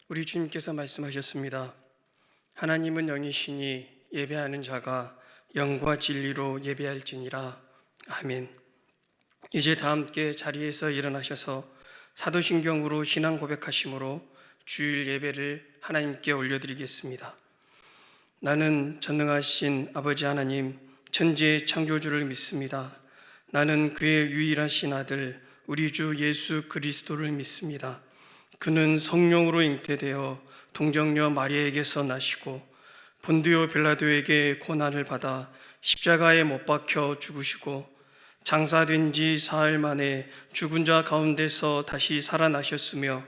우리 주님께서 말씀하셨습니다. 하나님은 영이시니 예배하는 자가 영과 진리로 예배할지니라. 아멘. 이제 다 함께 자리에서 일어나셔서 사도신경으로 신앙 고백하심으로 주일 예배를 하나님께 올려드리겠습니다. 나는 전능하신 아버지 하나님, 천지의 창조주를 믿습니다. 나는 그의 유일하신 아들 우리 주 예수 그리스도를 믿습니다. 그는 성령으로 잉태되어 동정녀 마리아에게서 나시고 본디오 빌라도에게 고난을 받아 십자가에 못 박혀 죽으시고 장사된 지 사흘 만에 죽은 자 가운데서 다시 살아나셨으며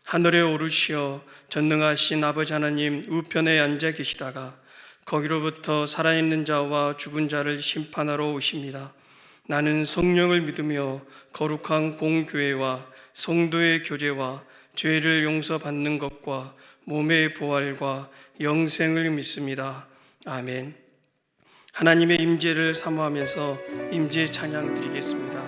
하늘에 오르시어 전능하신 아버지 하나님 우편에 앉아 계시다가 거기로부터 살아있는 자와 죽은 자를 심판하러 오십니다. 나는 성령을 믿으며 거룩한 공교회와 성도의 교제와 죄를 용서받는 것과 몸의 부활과 영생을 믿습니다. 아멘. 하나님의 임재를 사모하면서 임재 찬양 드리겠습니다.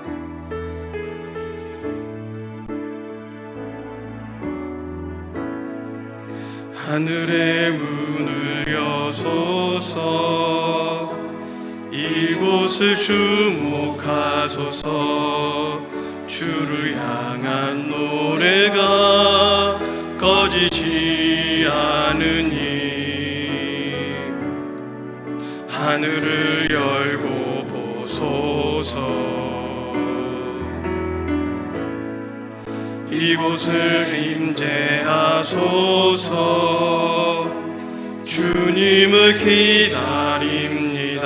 하늘의 문을 여소서, 이곳을 주목하소서. 주를 향한 노래가 꺼지지 않으니 하늘을 열고 보소서. 이곳을 임재하소서. 주님을 기다립니다.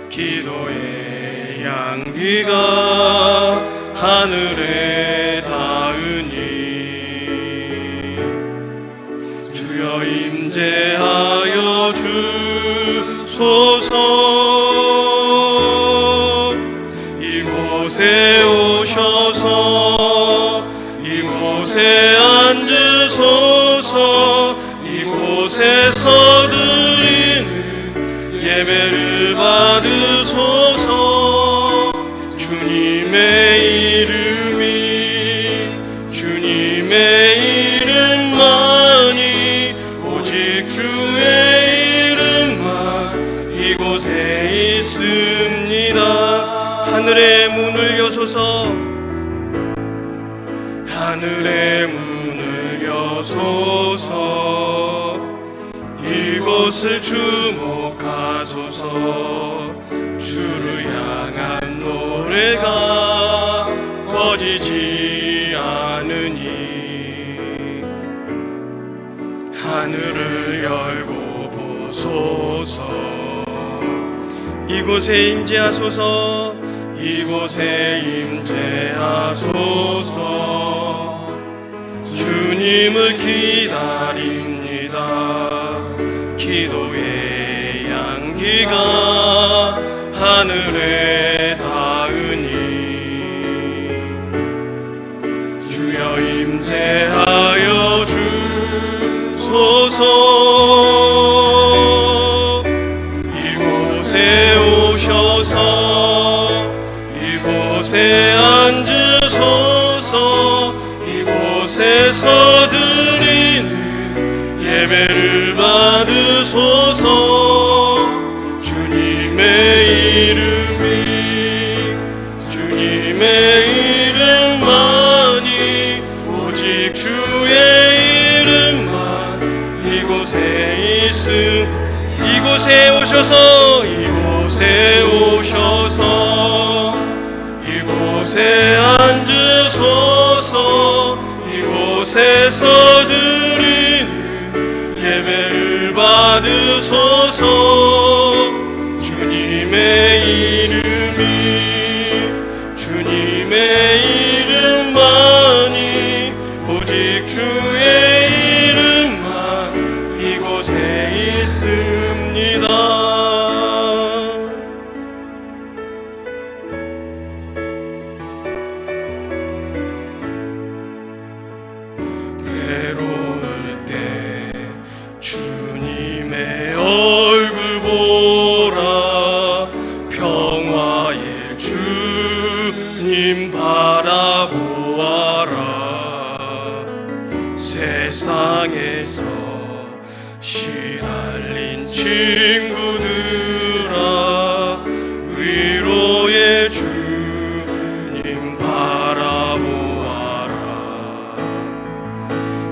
기도의 향기가 하늘에 닿으니 주여 임재하여 주소서. 이곳에 오셔서 이곳에 앉으소서. 이곳에서 드리는 예배를 받으소서. 주님의 이름만이 오직 주의 이름만 이곳에 있습니다. 하늘의 문을 여소서. 하늘의 문을 여소서. 이곳을 주목하소서. 주를 향한 노래가 꺼지지 않으니 하늘을 열고 보소서. 이곳에 임재하소서. 이곳에 임재하소서. 주님을 기다립니다. 기도의 향기가 하늘에 닿으니 주여 임재하여 주소서. 이곳에 오셔서 이곳에 앉으소서. 이곳에서 드리는 예배를 받으소서. 주님의 이름만이 오직 주의 이름만 이곳에 있음. 이곳에 오셔서 이곳에 앉으소서. 이곳에서 드리는 예배를 받으소서. 주님의 이름만이 오직 주의 이름만 이곳에 있습니다. 괴로울 때 주님의 얼굴 보라. 평화의 주님 바라보아라. 세상에서 시달린 친구들아 위로의 주님 바라보아라.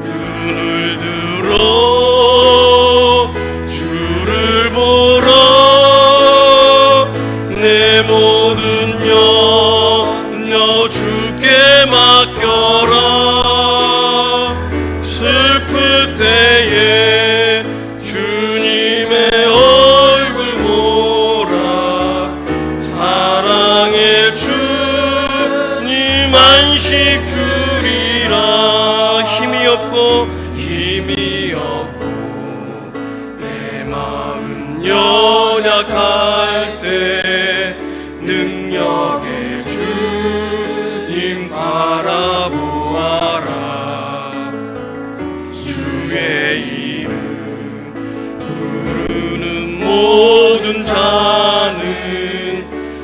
눈을 들어 주를 보라. 내 모든 염려 주께 맡겨라. 슬플 때에 주님의 얼굴 보라. 사랑의 주님 안식 주리라. 힘이 없고 내 마음 연약할 때 능력의 주님 바라보아라. 주의 이름 부르는 모든 자는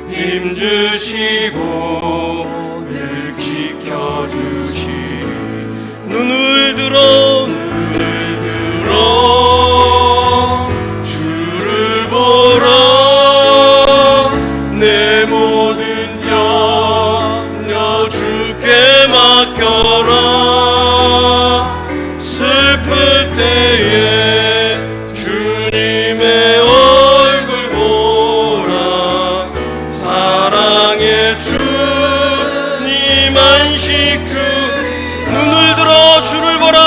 힘주시고 늘 지켜주시리. 눈을 들어 주를 보라. 내 모든 염려 주께 맡겨라. 슬플 때에 주님의 얼굴 보라. 사랑의 주님 안식 주. 눈을 들어 주를 보라.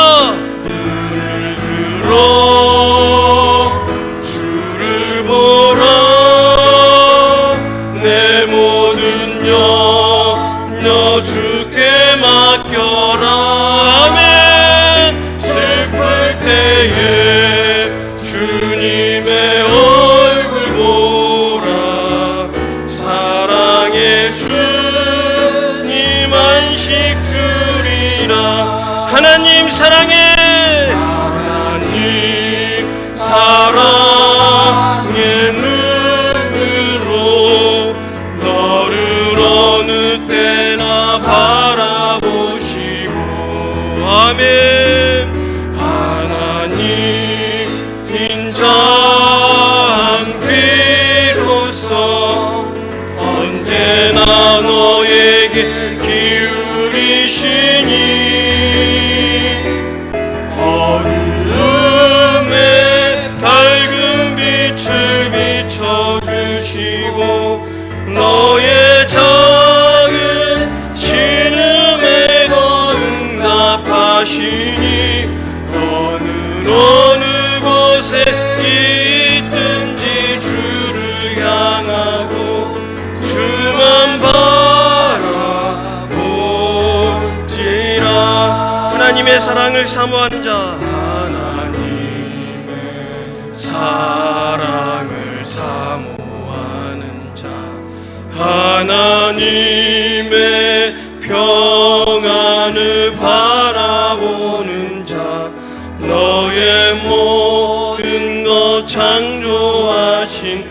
눈을 들어 주를 보라. 내 모든 염려 주께 맡겨라. 아멘. 슬플 때에 주님의 얼굴 보라. 사랑의 주님 안식 주리라. 하나님 사랑해. 하나님 사랑의 눈으로 너를 어느 때나 바라보시고. 아멘. 하나님 인자한 귀로서 언제나 너에게 기울이시니. 어두움에 밝은 빛을 비춰주시고 너의 작은 신음에도 응답하시니. 너는 어느 곳에 있든지 주를 향하고 주만 바라보지라. 하나님의 사랑을 사모하는 자. 하나님의 사랑을 사모하는 자. 하나님의 평안을 바라보는 자. 너의 모든 것 창조하신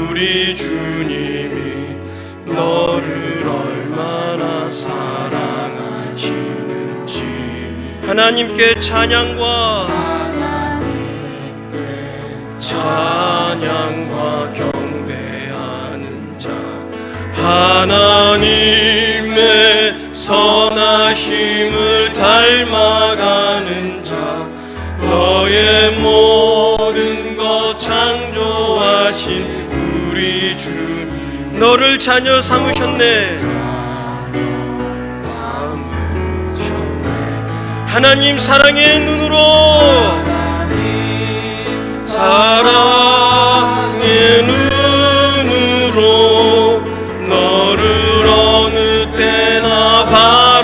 우리 주님이 너를 얼마나 사랑하시는지. 하나님께 찬양과 경배하는 자. 하나님의 선하심을 닮아가는 자. 너의 모든 것 창조하신 우리 주님 너를 자녀 삼으셨네. 하나님 사랑의 눈으로 너를 어느 때나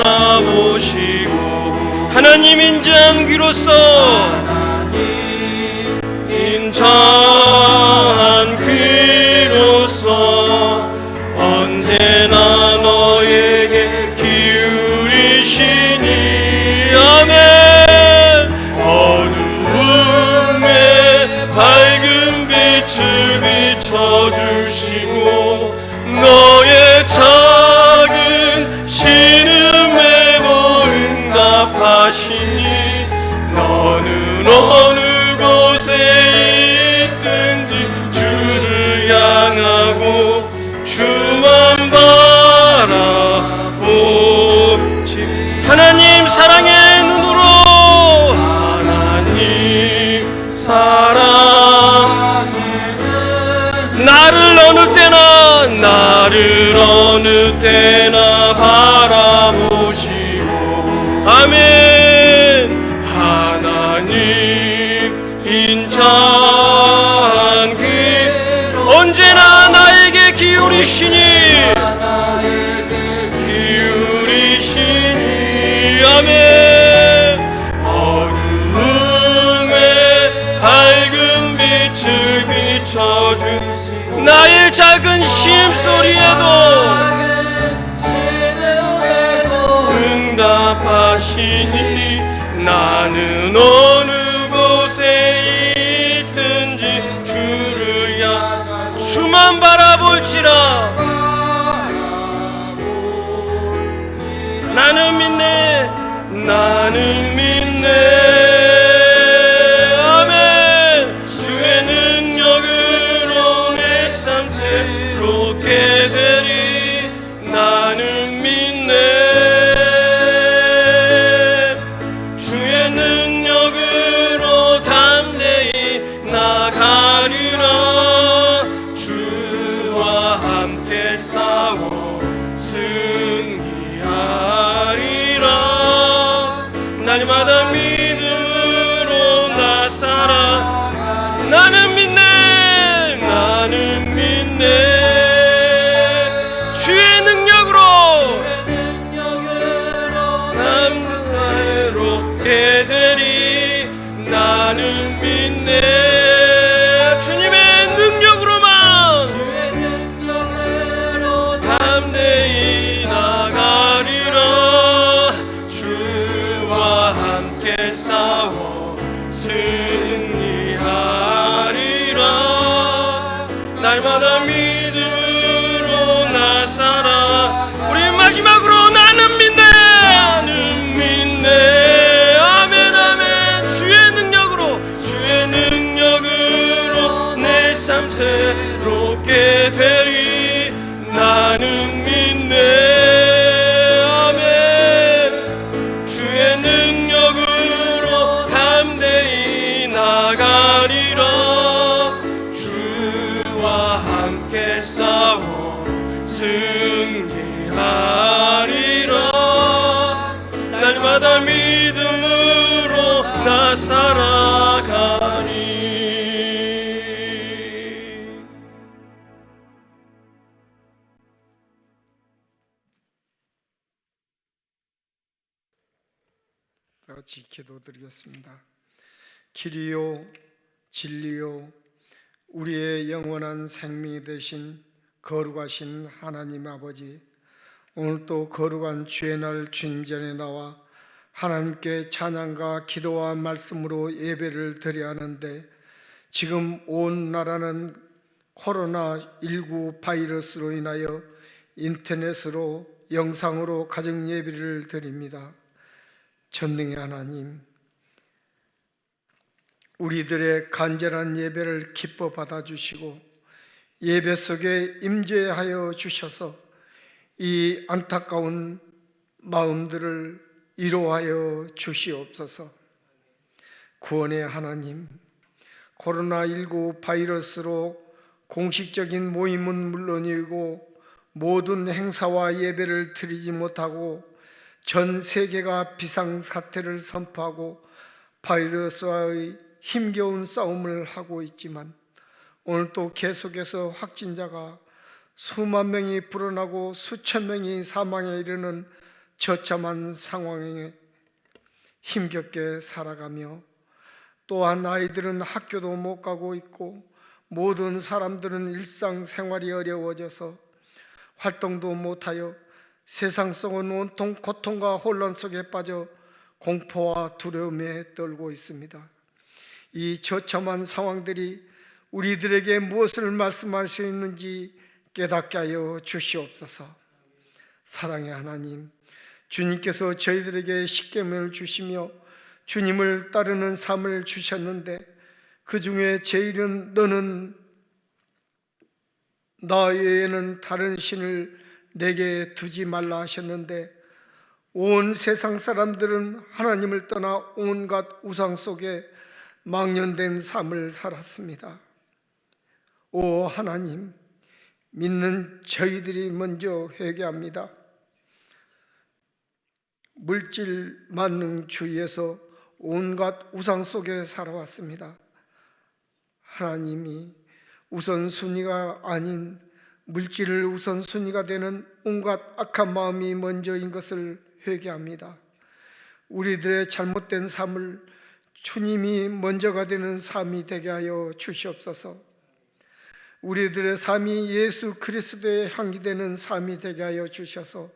바라보시고. 하나님 인자한 귀로서 언제나 너에게 기울이시니. 아멘. 어두움에 밝은 빛을 비춰주시고 너의 작은 신음에도 응답하시니. 너는 어느 곳에 있든지 주를 향하고 주만 바라보지. 하나님 사랑의 눈으로, 하나님 사랑의 나를 어느 때나 바라보시고, 아멘. 하나님 인자한 귀 언제나 나에게 기울이시니, 아멘. 어두움에 밝은 빛을 비춰준 나의 작은 심소리에도 응답하시니, 나는 어느 곳에 있든지 주를 향 주만 바라볼지라. 나는 믿네, 나는 믿네, 아멘. 주의 능력으로 내 삶 새롭게 되리. 나는 믿네, 주의 능력으로 담대히 나가리라. 주와 함께 싸워 승리하리라. 날마다 믿음으로 나 살아. 나는 믿네, 나는 믿네, 주의 능력으로 난 새롭게 되리. 나는 믿네, 주님의 능력으로만 담대히 나가리라. 주와 함께 싸워 승리하리라. 날마다 믿음으로 나 살아. 우리 마지막으로 나는 믿네, 나는 믿네, 아멘, 아멘. 주의 능력으로 내 삶 새롭게 되리. 나는 믿네, 아멘. 주의 능력으로 담대히 나가리라. 주와 함께 싸워 승리하리라. 날마다 믿음으로 나 살아가리. 다 같이 기도드리겠습니다. 길이요 진리요 우리의 영원한 생명이 되신 거룩하신 하나님 아버지, 오늘 또 거룩한 주의 날 주님 전에 나와 하나님께 찬양과 기도와 말씀으로 예배를 드려야 하는데, 지금 온 나라는 코로나19 바이러스로 인하여 인터넷으로 영상으로 가정 예배를 드립니다. 전능의 하나님, 우리들의 간절한 예배를 기뻐 받아주시고 예배 속에 임재하여 주셔서 이 안타까운 마음들을 위로하여 주시옵소서. 구원의 하나님, 코로나19 바이러스로 공식적인 모임은 물론이고 모든 행사와 예배를 드리지 못하고 전 세계가 비상사태를 선포하고 바이러스와의 힘겨운 싸움을 하고 있지만, 오늘 또 계속해서 확진자가 수만 명이 불어나고 수천 명이 사망에 이르는 처참한 상황에 힘겹게 살아가며, 또한 아이들은 학교도 못 가고 있고 모든 사람들은 일상생활이 어려워져서 활동도 못하여 세상 속은 온통 고통과 혼란 속에 빠져 공포와 두려움에 떨고 있습니다. 이 처참한 상황들이 우리들에게 무엇을 말씀할 수 있는지 깨닫게 하여 주시옵소서. 사랑의 하나님, 주님께서 저희들에게 십계명을 주시며 주님을 따르는 삶을 주셨는데 그 중에 제일은 너는 나 외에는 다른 신을 내게 두지 말라 하셨는데 온 세상 사람들은 하나님을 떠나 온갖 우상 속에 망연된 삶을 살았습니다. 오 하나님, 믿는 저희들이 먼저 회개합니다. 물질 만능주의에서 온갖 우상 속에 살아왔습니다. 하나님이 우선순위가 아닌 물질을 우선순위가 되는 온갖 악한 마음이 먼저인 것을 회개합니다. 우리들의 잘못된 삶을 주님이 먼저가 되는 삶이 되게 하여 주시옵소서. 우리들의 삶이 예수 그리스도의 향기 되는 삶이 되게 하여 주셔서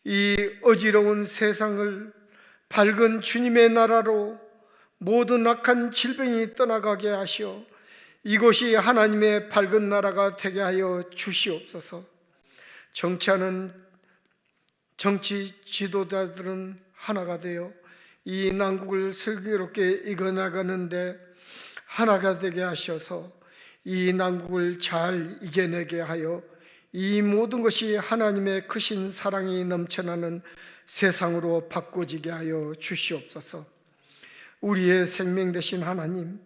이 어지러운 세상을 밝은 주님의 나라로 모든 악한 질병이 떠나가게 하시어 이곳이 하나님의 밝은 나라가 되게 하여 주시옵소서. 정치하는 정치 지도자들은 하나가 되어 이 난국을 슬기롭게 이겨나가는데 하나가 되게 하셔서 이 난국을 잘 이겨내게 하여 이 모든 것이 하나님의 크신 사랑이 넘쳐나는 세상으로 바꿔지게 하여 주시옵소서. 우리의 생명 되신 하나님,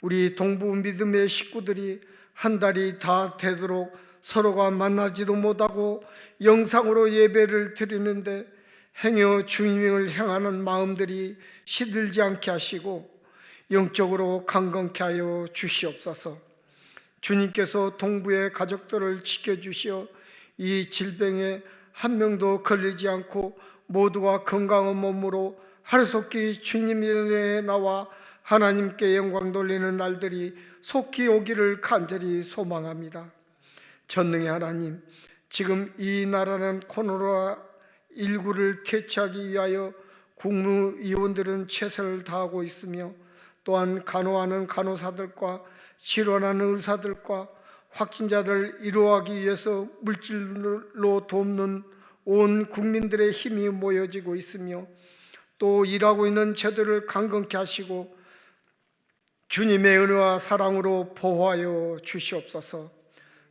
우리 동부 믿음의 식구들이 한 달이 다 되도록 서로가 만나지도 못하고 영상으로 예배를 드리는데 행여 주님을 향하는 마음들이 시들지 않게 하시고 영적으로 강건케 하여 주시옵소서. 주님께서 동부의 가족들을 지켜주시어 이 질병에 한 명도 걸리지 않고 모두가 건강한 몸으로 하루속히 주님의 나와 하나님께 영광 돌리는 날들이 속히 오기를 간절히 소망합니다. 전능의 하나님, 지금 이 나라는 코로나19를 퇴치하기 위하여 국무위원들은 최선을 다하고 있으며 또한 간호하는 간호사들과 치료하는 의사들과 확진자들을 이루하기 위해서 물질로 돕는 온 국민들의 힘이 모여지고 있으며 또 일하고 있는 저들을 강건케 하시고 주님의 은혜와 사랑으로 보호하여 주시옵소서.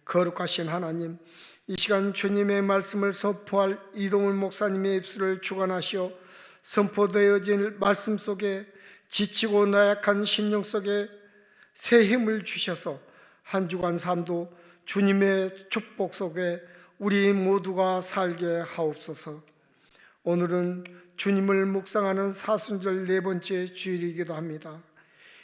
거룩하신 하나님, 이 시간 주님의 말씀을 선포할 이동훈 목사님의 입술을 주관하시어 선포되어질 말씀 속에 지치고 나약한 심령 속에 새 힘을 주셔서 한 주간 삶도 주님의 축복 속에 우리 모두가 살게 하옵소서. 오늘은 주님을 묵상하는 사순절 네 번째 주일이기도 합니다.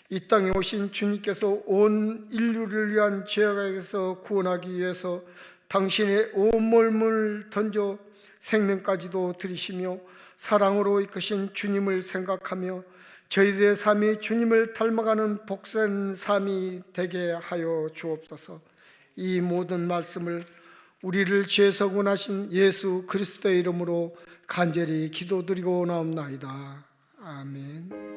이 땅에 오신 주님께서 온 인류를 위한 죄악에서 구원하기 위해서 당신의 온 몸을 던져 생명까지도 들이시며 사랑으로 이끄신 주님을 생각하며 저희들의 삶이 주님을 닮아가는 복된 삶이 되게 하여 주옵소서. 이 모든 말씀을 우리를 죄에서 구원하신 예수 그리스도의 이름으로 간절히 기도드리고 나옵나이다. 아멘.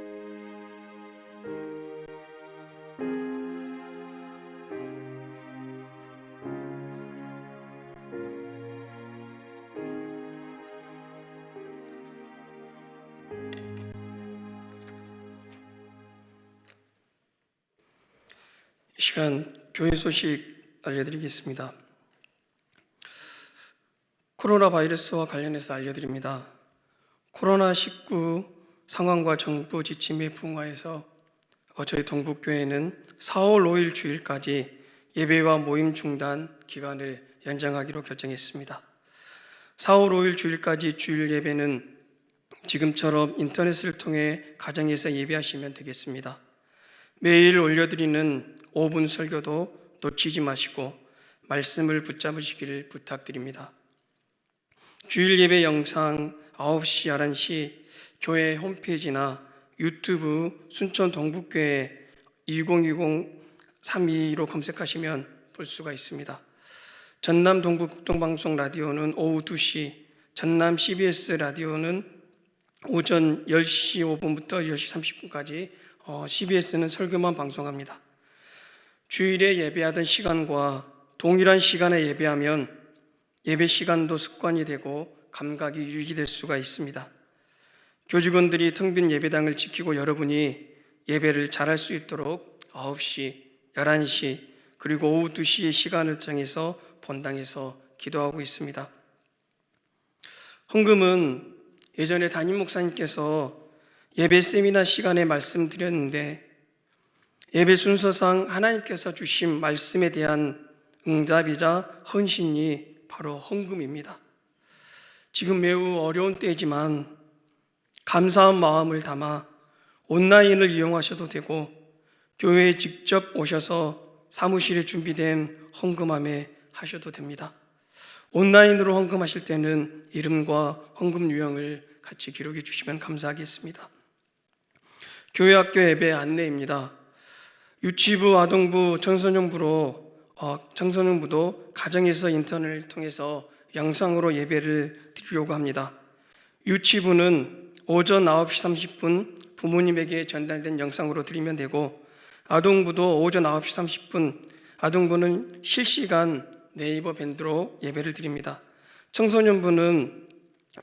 이 시간 교회 소식 알려드리겠습니다. 코로나 바이러스와 관련해서 알려드립니다. 코로나19 상황과 정부 지침에 부응하여서 저희 동북교회는 4월 5일 주일까지 예배와 모임 중단 기간을 연장하기로 결정했습니다. 4월 5일 주일까지 주일 예배는 지금처럼 인터넷을 통해 가정에서 예배하시면 되겠습니다. 매일 올려드리는 5분 설교도 놓치지 마시고 말씀을 붙잡으시기를 부탁드립니다. 주일 예배 영상 9시, 11시 교회 홈페이지나 유튜브 순천 동북교회 2020-322로 검색하시면 볼 수가 있습니다. 전남 동북극동방송 라디오는 오후 2시, 전남 CBS 라디오는 오전 10시 5분부터 10시 30분까지 CBS는 설교만 방송합니다. 주일에 예배하던 시간과 동일한 시간에 예배하면 예배 시간도 습관이 되고 감각이 유지될 수가 있습니다. 교직원들이 텅 빈 예배당을 지키고 여러분이 예배를 잘할 수 있도록 9시, 11시, 그리고 오후 2시의 시간을 정해서 본당에서 기도하고 있습니다. 헌금은 예전에 담임 목사님께서 예배 세미나 시간에 말씀드렸는데, 예배 순서상 하나님께서 주신 말씀에 대한 응답이자 헌신이 바로 헌금입니다. 지금 매우 어려운 때이지만 감사한 마음을 담아 온라인을 이용하셔도 되고, 교회에 직접 오셔서 사무실에 준비된 헌금함에 하셔도 됩니다. 온라인으로 헌금하실 때는 이름과 헌금 유형을 같이 기록해 주시면 감사하겠습니다. 교회 학교 예배 안내입니다. 유치부, 아동부, 청소년부도 가정에서 인터넷을 통해서 영상으로 예배를 드리려고 합니다. 유치부는 오전 9시 30분 부모님에게 전달된 영상으로 드리면 되고, 아동부도 오전 9시 30분, 아동부는 실시간 네이버 밴드로 예배를 드립니다. 청소년부는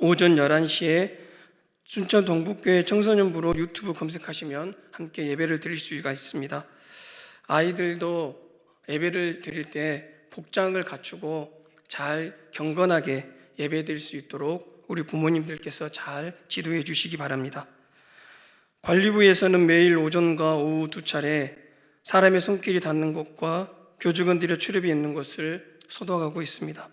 오전 11시에 순천 동북교회 청소년부로 유튜브 검색하시면 함께 예배를 드릴 수가 있습니다. 아이들도 예배를 드릴 때 복장을 갖추고 잘 경건하게 예배 드릴 수 있도록 우리 부모님들께서 잘 지도해 주시기 바랍니다. 관리부에서는 매일 오전과 오후 2차례 사람의 손길이 닿는 곳과 교직원들의 출입이 있는 곳을 소독하고 있습니다.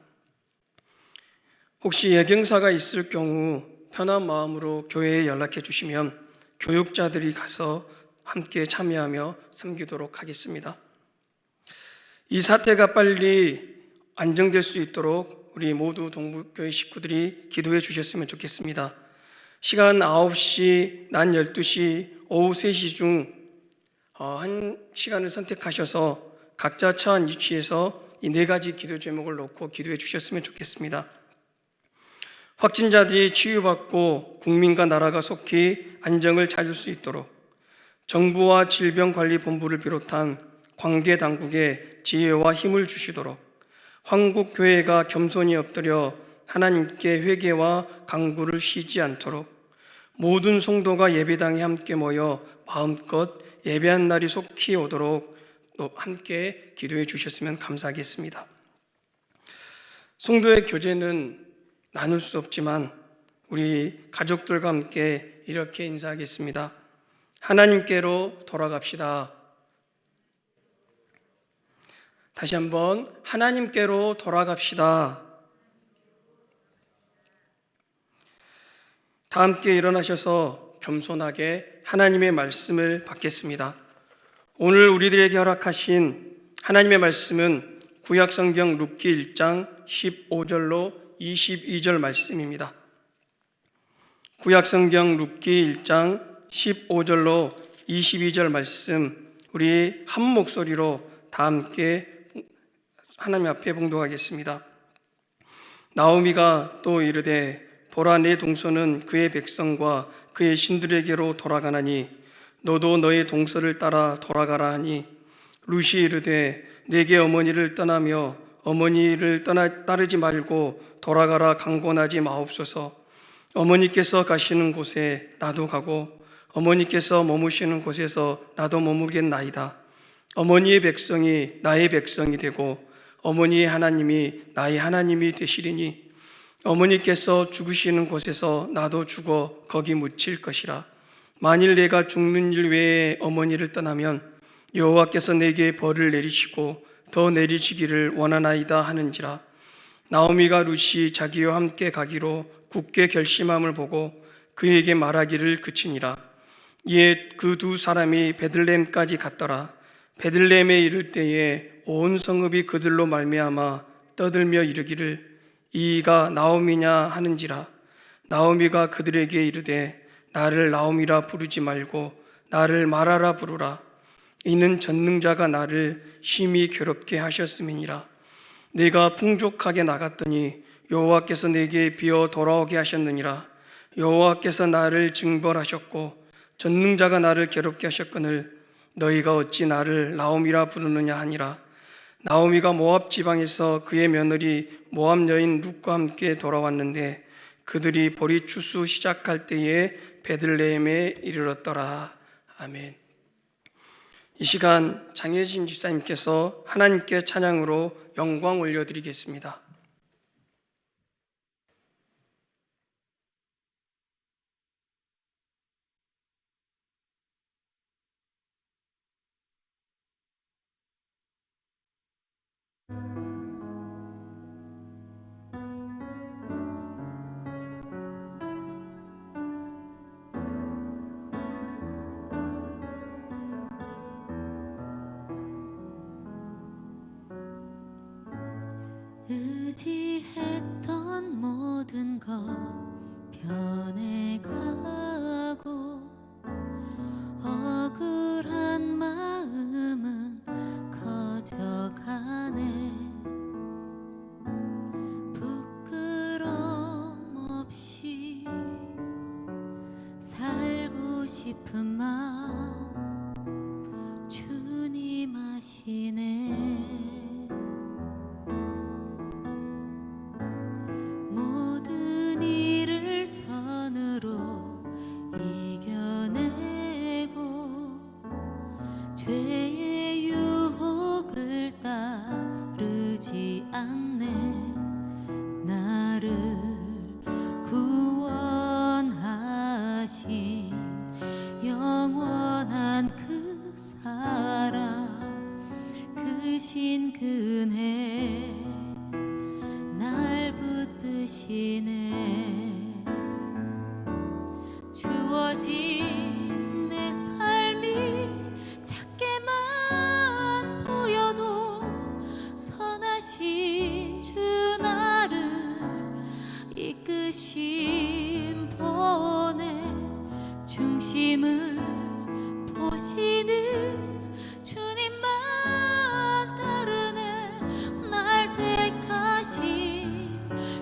혹시 예경사가 있을 경우 편한 마음으로 교회에 연락해 주시면 교육자들이 가서 함께 참여하며 섬기도록 하겠습니다. 이 사태가 빨리 안정될 수 있도록 우리 모두 동북교회 식구들이 기도해 주셨으면 좋겠습니다. 시간 9시, 낮 12시, 오후 3시 중 한 시간을 선택하셔서 각자 처한 위치에서 이 4가지 기도 제목을 놓고 기도해 주셨으면 좋겠습니다. 확진자들이 치유받고 국민과 나라가 속히 안정을 찾을 수 있도록 정부와 질병관리본부를 비롯한 관계당국에 지혜와 힘을 주시도록 한국교회가 겸손히 엎드려 하나님께 회개와 간구를 쉬지 않도록 모든 성도가 예배당에 함께 모여 마음껏 예배한 날이 속히 오도록 함께 기도해 주셨으면 감사하겠습니다. 성도의 교제는 나눌 수 없지만 우리 가족들과 함께 이렇게 인사하겠습니다. 하나님께로 돌아갑시다. 다시 한번 하나님께로 돌아갑시다. 다 함께 일어나셔서 겸손하게 하나님의 말씀을 받겠습니다. 오늘 우리들에게 허락하신 하나님의 말씀은 구약성경 룻기 1장 15절로 22절 말씀입니다. 구약성경 룻기 1장 15절로 22절 말씀, 우리 한 목소리로 다 함께 하나님 앞에 봉독하겠습니다. 나오미가 또 이르되 보라, 내 동서는 그의 백성과 그의 신들에게로 돌아가나니 너도 너의 동서를 따라 돌아가라 하니, 룻이 이르되 내게 어머니를 떠나며 어머니를 따르지 말고 돌아가라 강권하지 마옵소서. 어머니께서 가시는 곳에 나도 가고 어머니께서 머무시는 곳에서 나도 머무겠나이다. 어머니의 백성이 나의 백성이 되고 어머니의 하나님이 나의 하나님이 되시리니, 어머니께서 죽으시는 곳에서 나도 죽어 거기 묻힐 것이라. 만일 내가 죽는 일 외에 어머니를 떠나면 여호와께서 내게 벌을 내리시고 더 내리시기를 원하나이다 하는지라. 나오미가 룻이 자기와 함께 가기로 굳게 결심함을 보고 그에게 말하기를 그치니라. 이에 그 두 사람이 베들레헴까지 갔더라. 베들레헴에 이를 때에 온 성읍이 그들로 말미암아 떠들며 이르기를 이가 나오미냐 하는지라. 나오미가 그들에게 이르되 나를 나오미라 부르지 말고 나를 마라라 부르라. 이는 전능자가 나를 심히 괴롭게 하셨음이니라. 내가 풍족하게 나갔더니 여호와께서 내게 비어 돌아오게 하셨느니라. 여호와께서 나를 징벌하셨고 전능자가 나를 괴롭게 하셨거늘 너희가 어찌 나를 나오미라 부르느냐 하니라. 나오미가 모압 지방에서 그의 며느리 모압 여인 룻과 함께 돌아왔는데 그들이 보리 추수 시작할 때에 베들레헴에 이르렀더라. 아멘. 이 시간 장혜진 집사님께서 하나님께 찬양으로 영광 올려드리겠습니다. 의지했던 모든 것 변해가고 억울한 마음은 커져가네. 부끄럼 없이 살고 싶은 마음 주님 아시네. 모든 일을 선으로 이겨내고 죄의 유혹을 따르지 않네. 나를 구원하신 영원한 그 사랑, 그 신 그네 날 붙드시네. 주어진 내 삶이 작게만 보여도 선하신 주 나를 이끄심 보내. 중심을 보시는 주님만 따르네. 날 택하신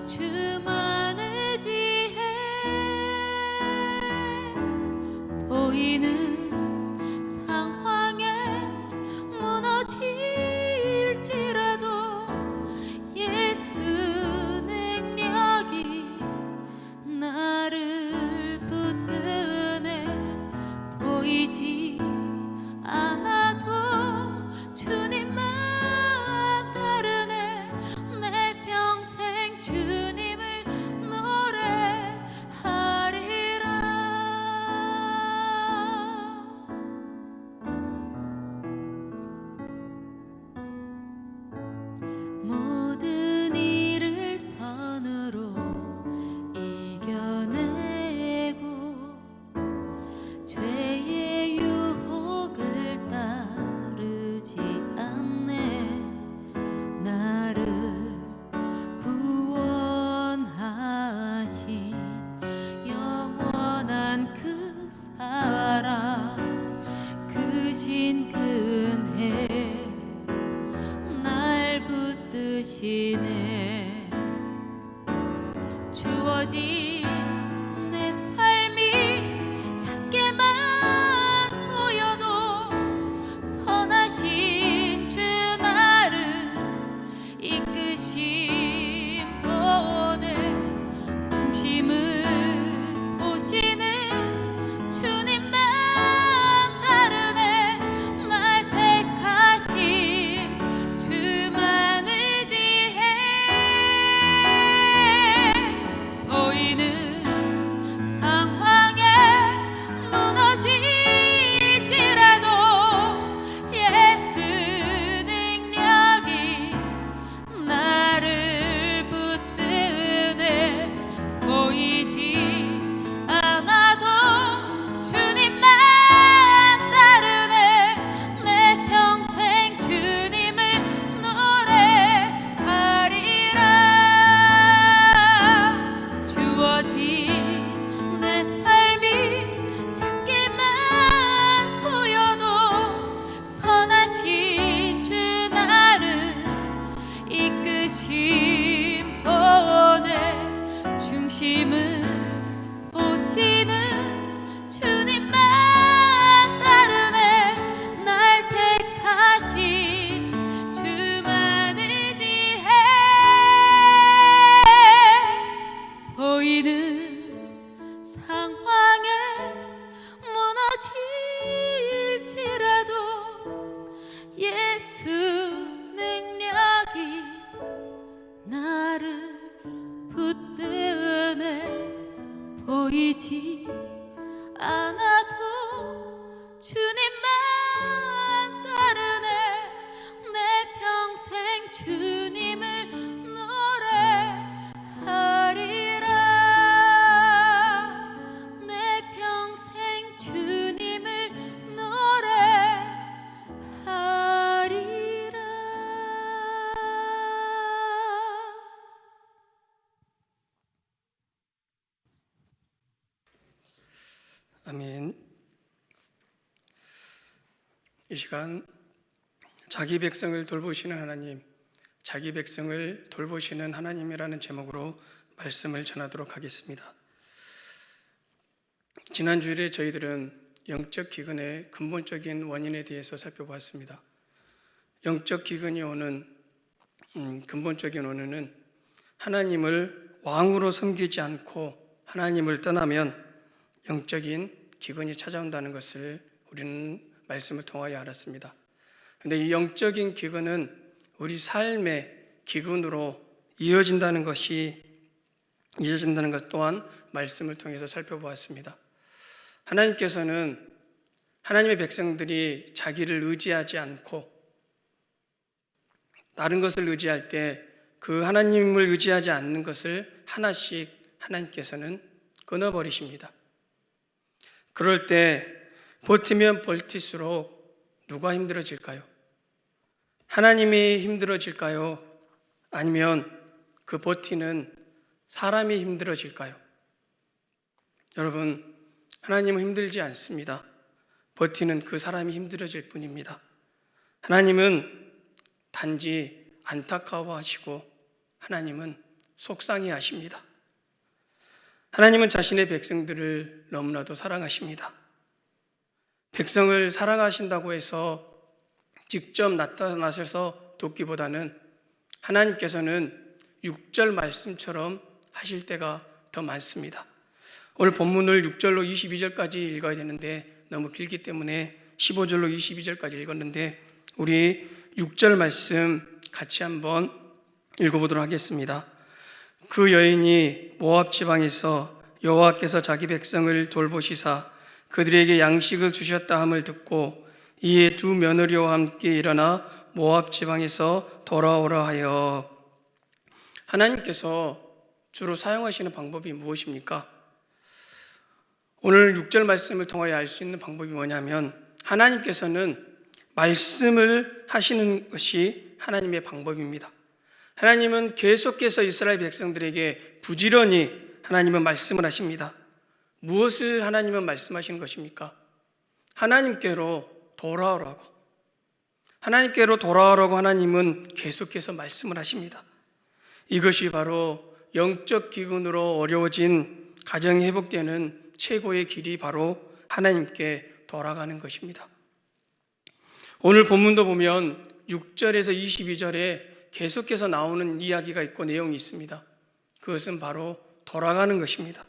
주만 의지해. 보이는 상황에 무너질지라도 예수 능력이 나를 붙드네. 보이지 않아도 주님만 따르네. 내 평생 주님을 노래하리라. 모든 일을 선으로 이겨내고 죄의 유혹을 따르지 않네. 나를 구원하신 영원한 그 사랑, 그 신 근혜 날 붙드시네. 주어진 내 삶이 작게만 보여도 선하신 주 나를 이끄심 보내. 중심을 보시는 주님만 따르네. 날 이 시간 자기 백성을 돌보시는 하나님, 자기 백성을 돌보시는 하나님이라는 제목으로 말씀을 전하도록 하겠습니다. 지난 주일에 저희들은 영적 기근의 근본적인 원인에 대해서 살펴보았습니다. 영적 기근이 오는 근본적인 원인은 하나님을 왕으로 섬기지 않고 하나님을 떠나면 영적인 기근이 찾아온다는 것을 우리는 말씀을 통하여 알았습니다. 그런데 이 영적인 기근은 우리 삶의 기근으로 이어진다는 것 또한 말씀을 통해서 살펴보았습니다. 하나님께서는 하나님의 백성들이 자기를 의지하지 않고 다른 것을 의지할 때 그 하나님을 의지하지 않는 것을 하나씩 하나님께서는 끊어버리십니다. 그럴 때 버티면 버틸수록 누가 힘들어질까요? 하나님이 힘들어질까요? 아니면 그 버티는 사람이 힘들어질까요? 여러분, 하나님은 힘들지 않습니다. 버티는 그 사람이 힘들어질 뿐입니다. 하나님은 단지 안타까워하시고 하나님은 속상해 하십니다. 하나님은 자신의 백성들을 너무나도 사랑하십니다. 백성을 사랑하신다고 해서 직접 나타나셔서 돕기보다는 하나님께서는 6절 말씀처럼 하실 때가 더 많습니다. 오늘 본문을 6절로 22절까지 읽어야 되는데 너무 길기 때문에 15절로 22절까지 읽었는데 우리 6절 말씀 같이 한번 읽어보도록 하겠습니다. 그 여인이 모압 지방에서 여호와께서 자기 백성을 돌보시사 그들에게 양식을 주셨다 함을 듣고 이에 두 며느리와 함께 일어나 모압 지방에서 돌아오라 하여. 하나님께서 주로 사용하시는 방법이 무엇입니까? 오늘 6절 말씀을 통하여 알 수 있는 방법이 뭐냐면 하나님께서는 말씀을 하시는 것이 하나님의 방법입니다. 하나님은 계속해서 이스라엘 백성들에게 부지런히 하나님은 말씀을 하십니다. 무엇을 하나님은 말씀하시는 것입니까? 하나님께로 돌아오라고. 하나님께로 돌아오라고 하나님은 계속해서 말씀을 하십니다. 이것이 바로 영적 기근으로 어려워진 가정이 회복되는 최고의 길이 바로 하나님께 돌아가는 것입니다. 오늘 본문도 보면 6절에서 22절에 계속해서 나오는 이야기가 있고 내용이 있습니다. 그것은 바로 돌아가는 것입니다.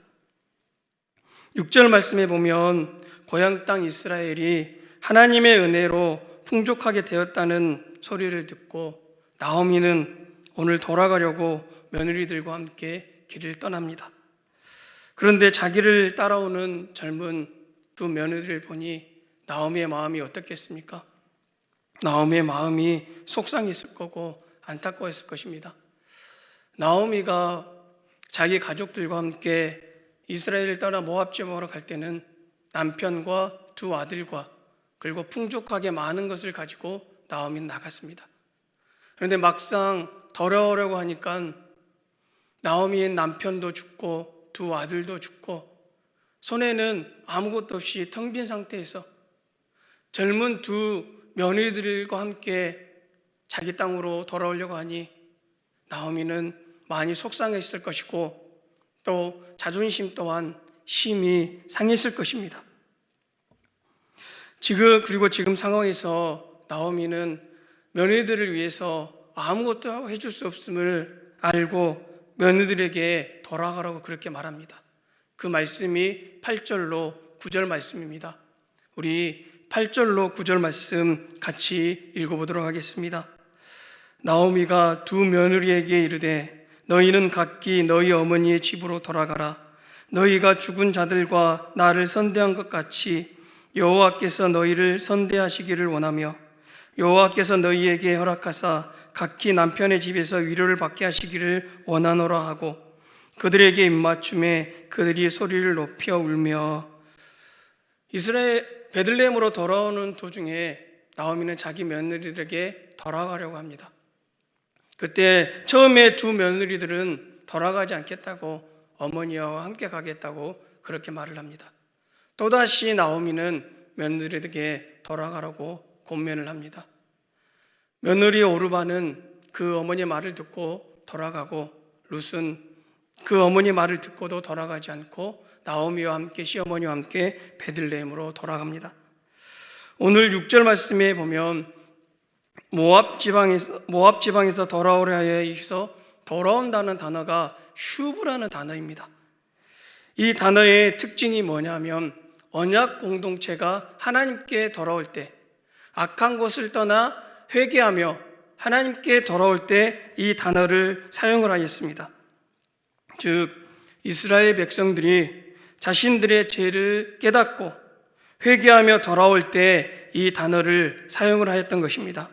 6절 말씀에 보면 고향 땅 이스라엘이 하나님의 은혜로 풍족하게 되었다는 소리를 듣고 나오미는 오늘 돌아가려고 며느리들과 함께 길을 떠납니다. 그런데 자기를 따라오는 젊은 두 며느리를 보니 나오미의 마음이 어떻겠습니까? 나오미의 마음이 속상했을 거고 안타까웠을 것입니다. 나오미가 자기 가족들과 함께 이스라엘을 따라 모압 지방으로 갈 때는 남편과 두 아들과 그리고 풍족하게 많은 것을 가지고 나오미는 나갔습니다. 그런데 막상 돌아오려고 하니까 나오미의 남편도 죽고 두 아들도 죽고 손에는 아무것도 없이 텅 빈 상태에서 젊은 두 며느리들과 함께 자기 땅으로 돌아오려고 하니 나오미는 많이 속상했을 것이고 또 자존심 또한 심히 상했을 것입니다. 지금 상황에서 나오미는 며느리들을 위해서 아무것도 해줄 수 없음을 알고 며느리들에게 돌아가라고 그렇게 말합니다. 그 말씀이 8절로 9절 말씀입니다. 우리 8절로 9절 말씀 같이 읽어보도록 하겠습니다. 나오미가 두 며느리에게 이르되 너희는 각기 너희 어머니의 집으로 돌아가라. 너희가 죽은 자들과 나를 선대한 것 같이 여호와께서 너희를 선대하시기를 원하며 여호와께서 너희에게 허락하사 각기 남편의 집에서 위로를 받게 하시기를 원하노라 하고 그들에게 입맞춤에 그들이 소리를 높여 울며. 이스라엘 베들레헴으로 돌아오는 도중에 나오미는 자기 며느리들에게 돌아가려고 합니다. 그때 처음에 두 며느리들은 돌아가지 않겠다고 어머니와 함께 가겠다고 그렇게 말을 합니다. 또다시 나오미는 며느리들에게 돌아가라고 권면을 합니다. 며느리 오르바는 그 어머니 말을 듣고 돌아가고 룻은 그 어머니 말을 듣고도 돌아가지 않고 나오미와 함께 시어머니와 함께 베들레헴으로 돌아갑니다. 오늘 6절 말씀에 보면 모압 지방에서 돌아오려 하여 여기서 돌아온다는 단어가 슈브라는 단어입니다. 이 단어의 특징이 뭐냐면 언약 공동체가 하나님께 돌아올 때, 악한 곳을 떠나 회개하며 하나님께 돌아올 때 이 단어를 사용을 하였습니다. 즉 이스라엘 백성들이 자신들의 죄를 깨닫고 회개하며 돌아올 때 이 단어를 사용을 하였던 것입니다.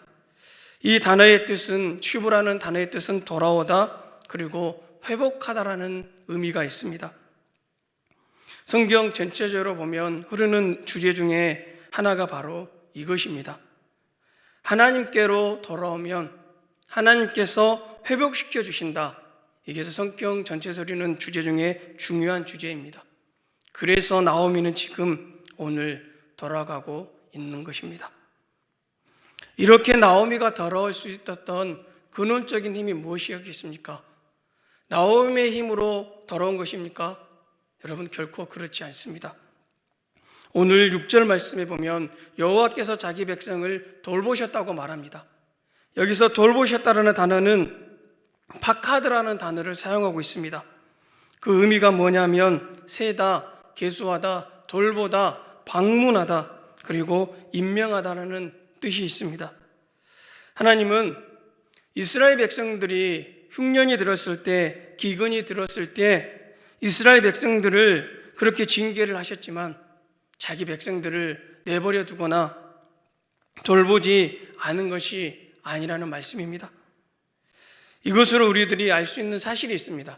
이 단어의 뜻은, 슈브라는 단어의 뜻은 돌아오다 그리고 회복하다라는 의미가 있습니다. 성경 전체적으로 보면 흐르는 주제 중에 하나가 바로 이것입니다. 하나님께로 돌아오면 하나님께서 회복시켜 주신다. 이게 성경 전체에서 흐르는 주제 중에 중요한 주제입니다. 그래서 나오미는 지금 오늘 돌아가고 있는 것입니다. 이렇게 나오미가 돌아올 수 있었던 근원적인 힘이 무엇이었겠습니까? 나오미의 힘으로 돌아온 것입니까? 여러분, 결코 그렇지 않습니다. 오늘 6절 말씀에 보면 여호와께서 자기 백성을 돌보셨다고 말합니다. 여기서 돌보셨다라는 단어는 파카드라는 단어를 사용하고 있습니다. 그 의미가 뭐냐면 세다, 계수하다, 돌보다, 방문하다, 그리고 임명하다라는 뜻이 있습니다. 하나님은 이스라엘 백성들이 흉년이 들었을 때, 기근이 들었을 때 이스라엘 백성들을 그렇게 징계를 하셨지만 자기 백성들을 내버려 두거나 돌보지 않은 것이 아니라는 말씀입니다. 이것으로 우리들이 알 수 있는 사실이 있습니다.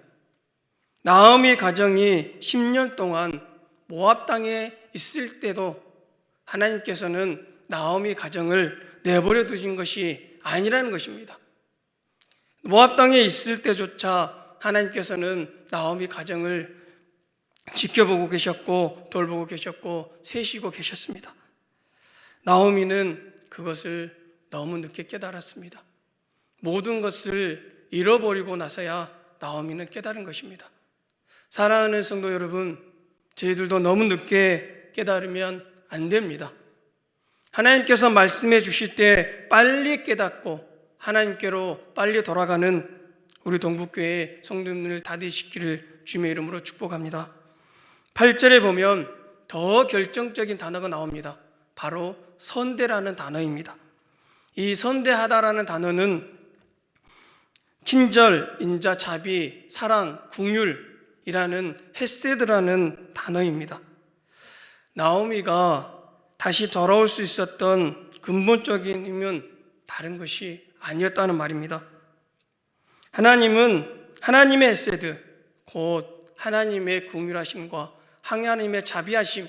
나오미 가정이 10년 동안 모압 땅에 있을 때도 하나님께서는 나오미 가정을 내버려 두신 것이 아니라는 것입니다. 모압 땅에 있을 때조차 하나님께서는 나오미 가정을 지켜보고 계셨고 돌보고 계셨고 세시고 계셨습니다. 나오미는 그것을 너무 늦게 깨달았습니다. 모든 것을 잃어버리고 나서야 나오미는 깨달은 것입니다. 사랑하는 성도 여러분, 저희들도 너무 늦게 깨달으면 안 됩니다. 하나님께서 말씀해 주실 때 빨리 깨닫고 하나님께로 빨리 돌아가는 우리 동북교회 성도님을 다 되시기를 주님의 이름으로 축복합니다. 8절에 보면 더 결정적인 단어가 나옵니다. 바로 선대라는 단어입니다. 이 선대하다라는 단어는 친절, 인자, 자비, 사랑, 긍휼이라는 헤세드라는 단어입니다. 나오미가 다시 돌아올 수 있었던 근본적인 힘은 다른 것이 아니었다는 말입니다. 하나님은 하나님의 헤세드, 곧 하나님의 긍휼하심과 하나님의 자비하심,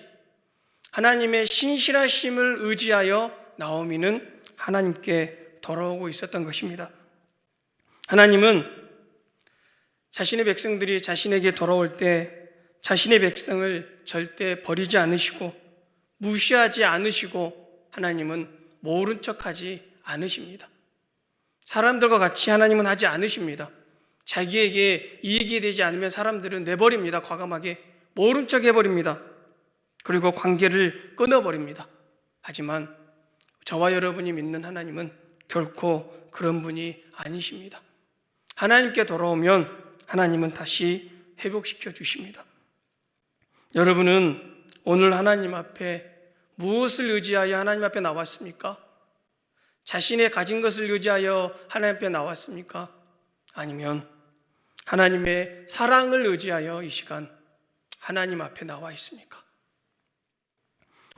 하나님의 신실하심을 의지하여 나오미는 하나님께 돌아오고 있었던 것입니다. 하나님은 자신의 백성들이 자신에게 돌아올 때 자신의 백성을 절대 버리지 않으시고 무시하지 않으시고 하나님은 모른 척하지 않으십니다. 사람들과 같이 하나님은 하지 않으십니다. 자기에게 이익이 되지 않으면 사람들은 내버립니다. 과감하게 모른 척 해버립니다. 그리고 관계를 끊어버립니다. 하지만 저와 여러분이 믿는 하나님은 결코 그런 분이 아니십니다. 하나님께 돌아오면 하나님은 다시 회복시켜 주십니다. 여러분은 오늘 하나님 앞에 무엇을 의지하여 하나님 앞에 나왔습니까? 자신의 가진 것을 의지하여 하나님 앞에 나왔습니까? 아니면 하나님의 사랑을 의지하여 이 시간 하나님 앞에 나와 있습니까?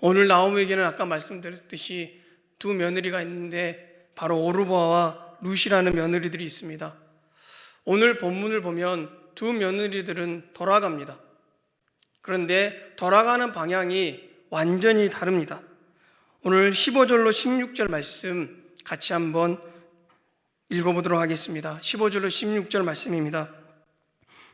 오늘 나오미에게는 아까 말씀드렸듯이 두 며느리가 있는데 바로 오르바와 룻이라는 며느리들이 있습니다. 오늘 본문을 보면 두 며느리들은 돌아갑니다. 그런데 돌아가는 방향이 완전히 다릅니다. 오늘 15절로 16절 말씀 같이 한번 읽어보도록 하겠습니다. 15절로 16절 말씀입니다.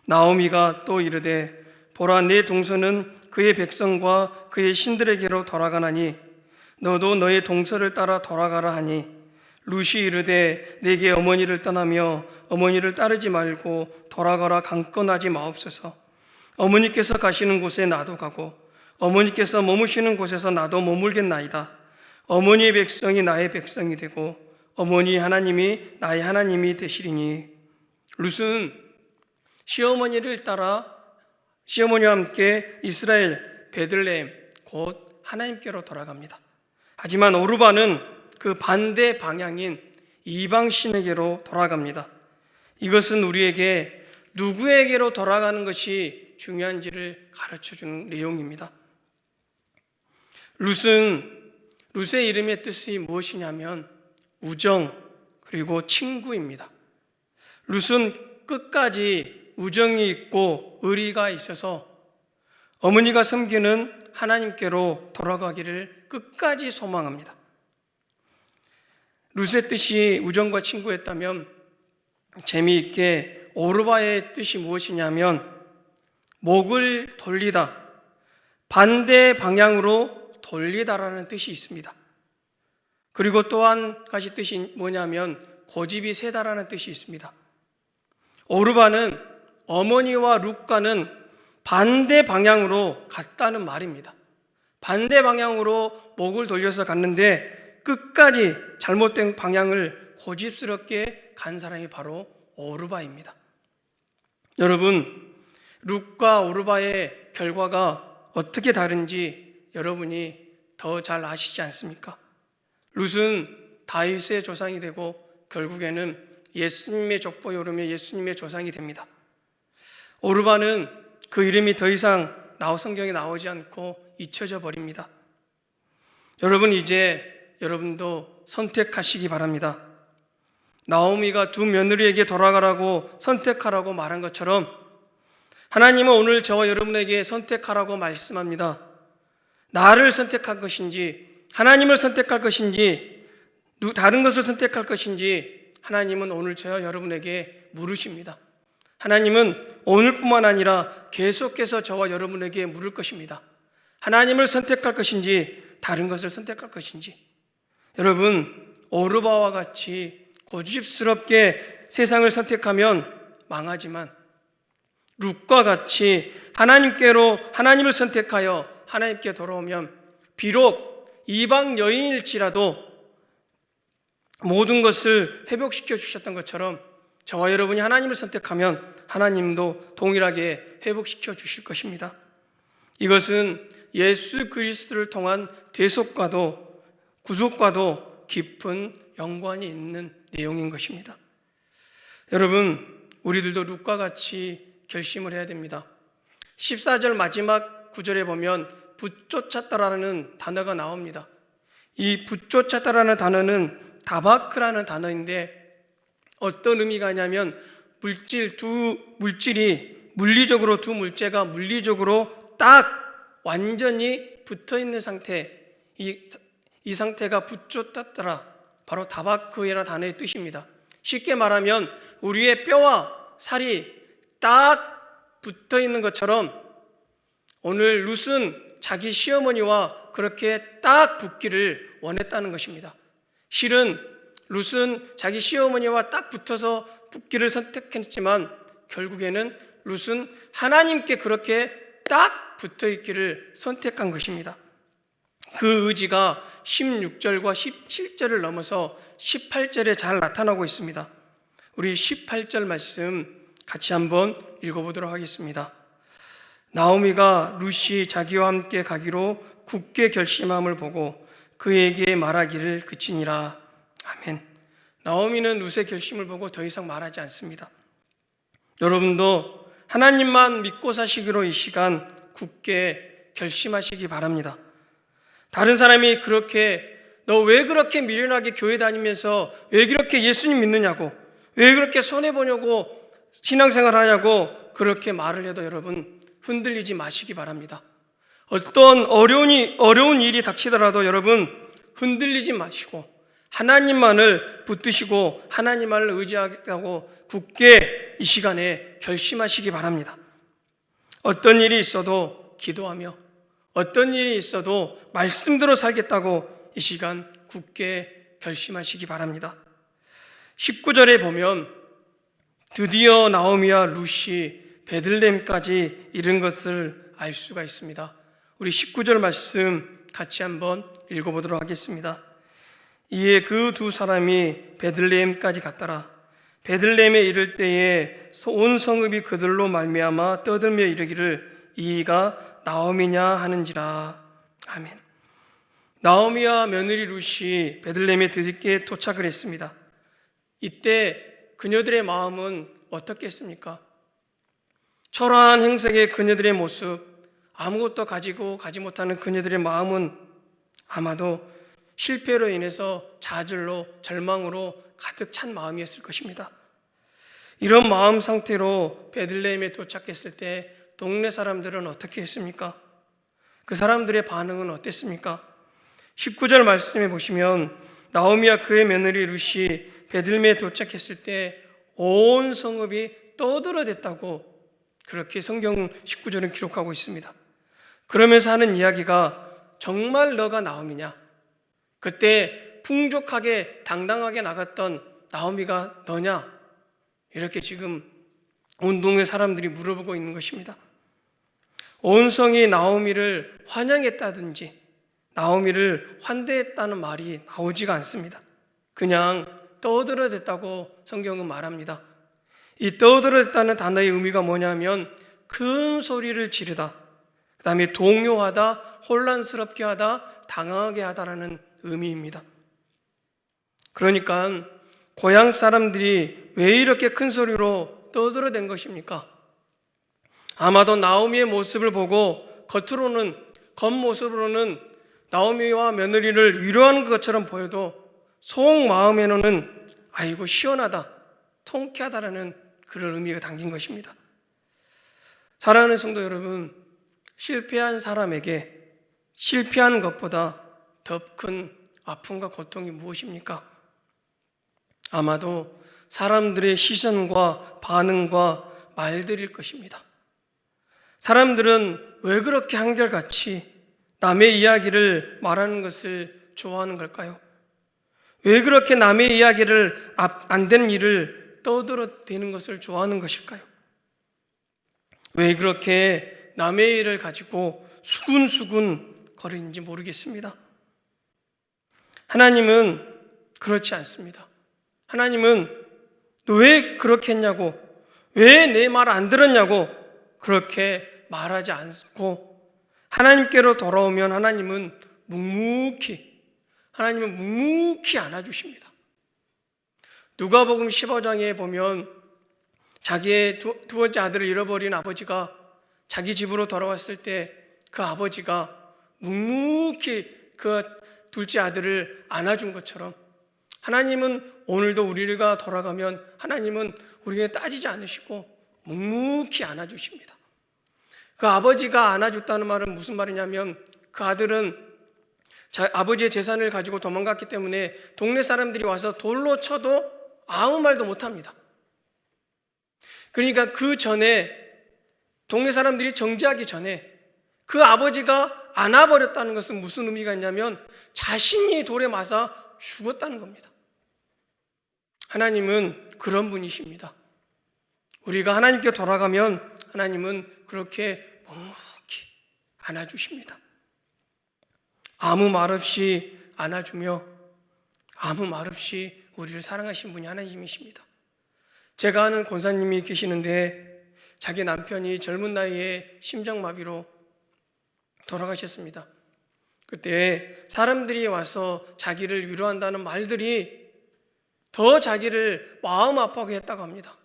나오미가 또 이르되 보라, 내 동서는 그의 백성과 그의 신들에게로 돌아가나니 너도 너의 동서를 따라 돌아가라 하니 룻이 이르되 내게 어머니를 떠나며 어머니를 따르지 말고 돌아가라 강권하지 마옵소서. 어머니께서 가시는 곳에 나도 가고 어머니께서 머무시는 곳에서 나도 머물겠나이다. 어머니의 백성이 나의 백성이 되고 어머니 하나님이 나의 하나님이 되시리니. 룻은 시어머니를 따라 시어머니와 함께 이스라엘 베들레헴 곧 하나님께로 돌아갑니다. 하지만 오르바는 그 반대 방향인 이방 신에게로 돌아갑니다. 이것은 우리에게 누구에게로 돌아가는 것이 중요한지를 가르쳐주는 내용입니다. 룻의 이름의 뜻이 무엇이냐면 우정 그리고 친구입니다. 룻은 끝까지 우정이 있고 의리가 있어서 어머니가 섬기는 하나님께로 돌아가기를 끝까지 소망합니다. 룻의 뜻이 우정과 친구였다면 재미있게 오르바의 뜻이 무엇이냐면 목을 돌리다, 반대 방향으로 돌리다라는 뜻이 있습니다. 그리고 또 한 가지 뜻이 뭐냐면 고집이 세다라는 뜻이 있습니다. 오르바는 어머니와 룻과는 반대 방향으로 갔다는 말입니다. 반대 방향으로 목을 돌려서 갔는데 끝까지 잘못된 방향을 고집스럽게 간 사람이 바로 오르바입니다. 여러분, 룻과 오르바의 결과가 어떻게 다른지 여러분이 더 잘 아시지 않습니까? 룻은 다윗의 조상이 되고 결국에는 예수님의 족보에 오르며 예수님의 조상이 됩니다. 오르바는 그 이름이 더 이상 성경에 나오지 않고 잊혀져 버립니다. 여러분, 이제 여러분도 선택하시기 바랍니다. 나오미가 두 며느리에게 돌아가라고 선택하라고 말한 것처럼 하나님은 오늘 저와 여러분에게 선택하라고 말씀합니다. 나를 선택할 것인지 하나님을 선택할 것인지 다른 것을 선택할 것인지 하나님은 오늘 저와 여러분에게 물으십니다. 하나님은 오늘뿐만 아니라 계속해서 저와 여러분에게 물을 것입니다. 하나님을 선택할 것인지 다른 것을 선택할 것인지. 여러분, 오르바와 같이 고집스럽게 세상을 선택하면 망하지만 룻과 같이 하나님을 선택하여 하나님께 돌아오면 비록 이방 여인일지라도 모든 것을 회복시켜 주셨던 것처럼 저와 여러분이 하나님을 선택하면 하나님도 동일하게 회복시켜 주실 것입니다. 이것은 예수 그리스도를 통한 대속과도 구속과도 깊은 연관이 있는 내용인 것입니다. 여러분, 우리들도 룻과 같이 결심을 해야 됩니다. 14절 마지막 구절에 보면 붙쫓았다라는 단어가 나옵니다. 이 붙쫓았다라는 단어는 다바크라는 단어인데 어떤 의미가 있냐면 두 물체가 물리적으로 딱 완전히 붙어 있는 상태, 이 상태가 붙쫓았더라, 바로 다바크라는 단어의 뜻입니다. 쉽게 말하면 우리의 뼈와 살이 딱 붙어 있는 것처럼 오늘 룻은 자기 시어머니와 그렇게 딱 붙기를 원했다는 것입니다. 실은 룻은 자기 시어머니와 딱 붙어서 붙기를 선택했지만 결국에는 룻은 하나님께 그렇게 딱 붙어 있기를 선택한 것입니다. 그 의지가 16절과 17절을 넘어서 18절에 잘 나타나고 있습니다. 우리 18절 말씀 같이 한번 읽어보도록 하겠습니다. 나오미가 룻이 자기와 함께 가기로 굳게 결심함을 보고 그에게 말하기를 그치니라. 아멘. 나오미는 룻의 결심을 보고 더 이상 말하지 않습니다. 여러분도 하나님만 믿고 사시기로 이 시간 굳게 결심하시기 바랍니다. 다른 사람이 그렇게 너 왜 그렇게 미련하게 교회 다니면서 왜 그렇게 예수님 믿느냐고, 왜 그렇게 손해보냐고 신앙생활 하냐고 그렇게 말을 해도 여러분 흔들리지 마시기 바랍니다. 어떤 어려운 일이 닥치더라도 여러분 흔들리지 마시고 하나님만을 붙드시고 하나님만을 의지하겠다고 굳게 이 시간에 결심하시기 바랍니다. 어떤 일이 있어도 기도하며 어떤 일이 있어도 말씀대로 살겠다고 이 시간 굳게 결심하시기 바랍니다. 19절에 보면 드디어 나오미와 룻이 베들레헴까지 이른 것을 알 수가 있습니다. 우리 19절 말씀 같이 한번 읽어보도록 하겠습니다. 이에 그 두 사람이 베들레헴까지 갔더라. 베들레헴에 이를 때에 온 성읍이 그들로 말미암아 떠들며 이르기를 이가 나오미냐 하는지라. 아멘. 나오미와 며느리 룻이 베들레헴에 드디어 도착을 했습니다. 이때 그녀들의 마음은 어떻겠습니까? 초라한 행색의 그녀들의 모습, 아무것도 가지고 가지 못하는 그녀들의 마음은 아마도 실패로 인해서 좌절로 절망으로 가득 찬 마음이었을 것입니다. 이런 마음 상태로 베들레헴에 도착했을 때 동네 사람들은 어떻게 했습니까? 그 사람들의 반응은 어땠습니까? 19절 말씀에 보시면 나오미와 그의 며느리 룻이 베들레헴에 도착했을 때 온 성읍이 떠들어댔다고 그렇게 성경 19절은 기록하고 있습니다. 그러면서 하는 이야기가 정말 너가 나오미냐? 그때 풍족하게 당당하게 나갔던 나오미가 너냐? 이렇게 지금 온 동네 사람들이 물어보고 있는 것입니다. 온 성이 나오미를 환영했다든지 나오미를 환대했다는 말이 나오지가 않습니다. 그냥 떠들어댔다고 성경은 말합니다. 이 떠들어댔다는 단어의 의미가 뭐냐면 큰 소리를 지르다, 그 다음에 동요하다, 혼란스럽게 하다, 당황하게 하다라는 의미입니다. 그러니까 고향 사람들이 왜 이렇게 큰 소리로 떠들어댄 것입니까? 아마도 나오미의 모습을 보고 겉모습으로는 나오미와 며느리를 위로하는 것처럼 보여도 속 마음에는 아이고 시원하다, 통쾌하다라는 그런 의미가 담긴 것입니다. 사랑하는 성도 여러분, 실패한 사람에게 실패한 것보다 더 큰 아픔과 고통이 무엇입니까? 아마도 사람들의 시선과 반응과 말들일 것입니다. 사람들은 왜 그렇게 한결같이 남의 이야기를 말하는 것을 좋아하는 걸까요? 왜 그렇게 남의 이야기를 안 되는 일을 떠들어대는 것을 좋아하는 것일까요? 왜 그렇게 남의 일을 가지고 수군수군 거리는지 모르겠습니다. 하나님은 그렇지 않습니다. 하나님은 너 왜 그렇게 했냐고, 왜 내 말 안 들었냐고 그렇게 말하지 않고 하나님께로 돌아오면 하나님은 묵묵히 안아주십니다. 누가복음 15장에 보면 자기의 두 번째 아들을 잃어버린 아버지가 자기 집으로 돌아왔을 때 그 아버지가 묵묵히 그 둘째 아들을 안아준 것처럼 하나님은 오늘도 우리가 돌아가면 하나님은 우리에게 따지지 않으시고 묵묵히 안아주십니다. 그 아버지가 안아줬다는 말은 무슨 말이냐면 그 아들은 아버지의 재산을 가지고 도망갔기 때문에 동네 사람들이 와서 돌로 쳐도 아무 말도 못합니다. 그러니까 그 전에 동네 사람들이 정지하기 전에 그 아버지가 안아버렸다는 것은 무슨 의미가 있냐면 자신이 돌에 맞아 죽었다는 겁니다. 하나님은 그런 분이십니다. 우리가 하나님께 돌아가면 하나님은 그렇게 묵묵히 안아주십니다. 아무 말 없이 안아주며 아무 말 없이 우리를 사랑하신 분이 하나님이십니다. 제가 아는 권사님이 계시는데 자기 남편이 젊은 나이에 심장마비로 돌아가셨습니다. 그때 사람들이 와서 자기를 위로한다는 말들이 더 자기를 마음 아파하게 했다고 합니다.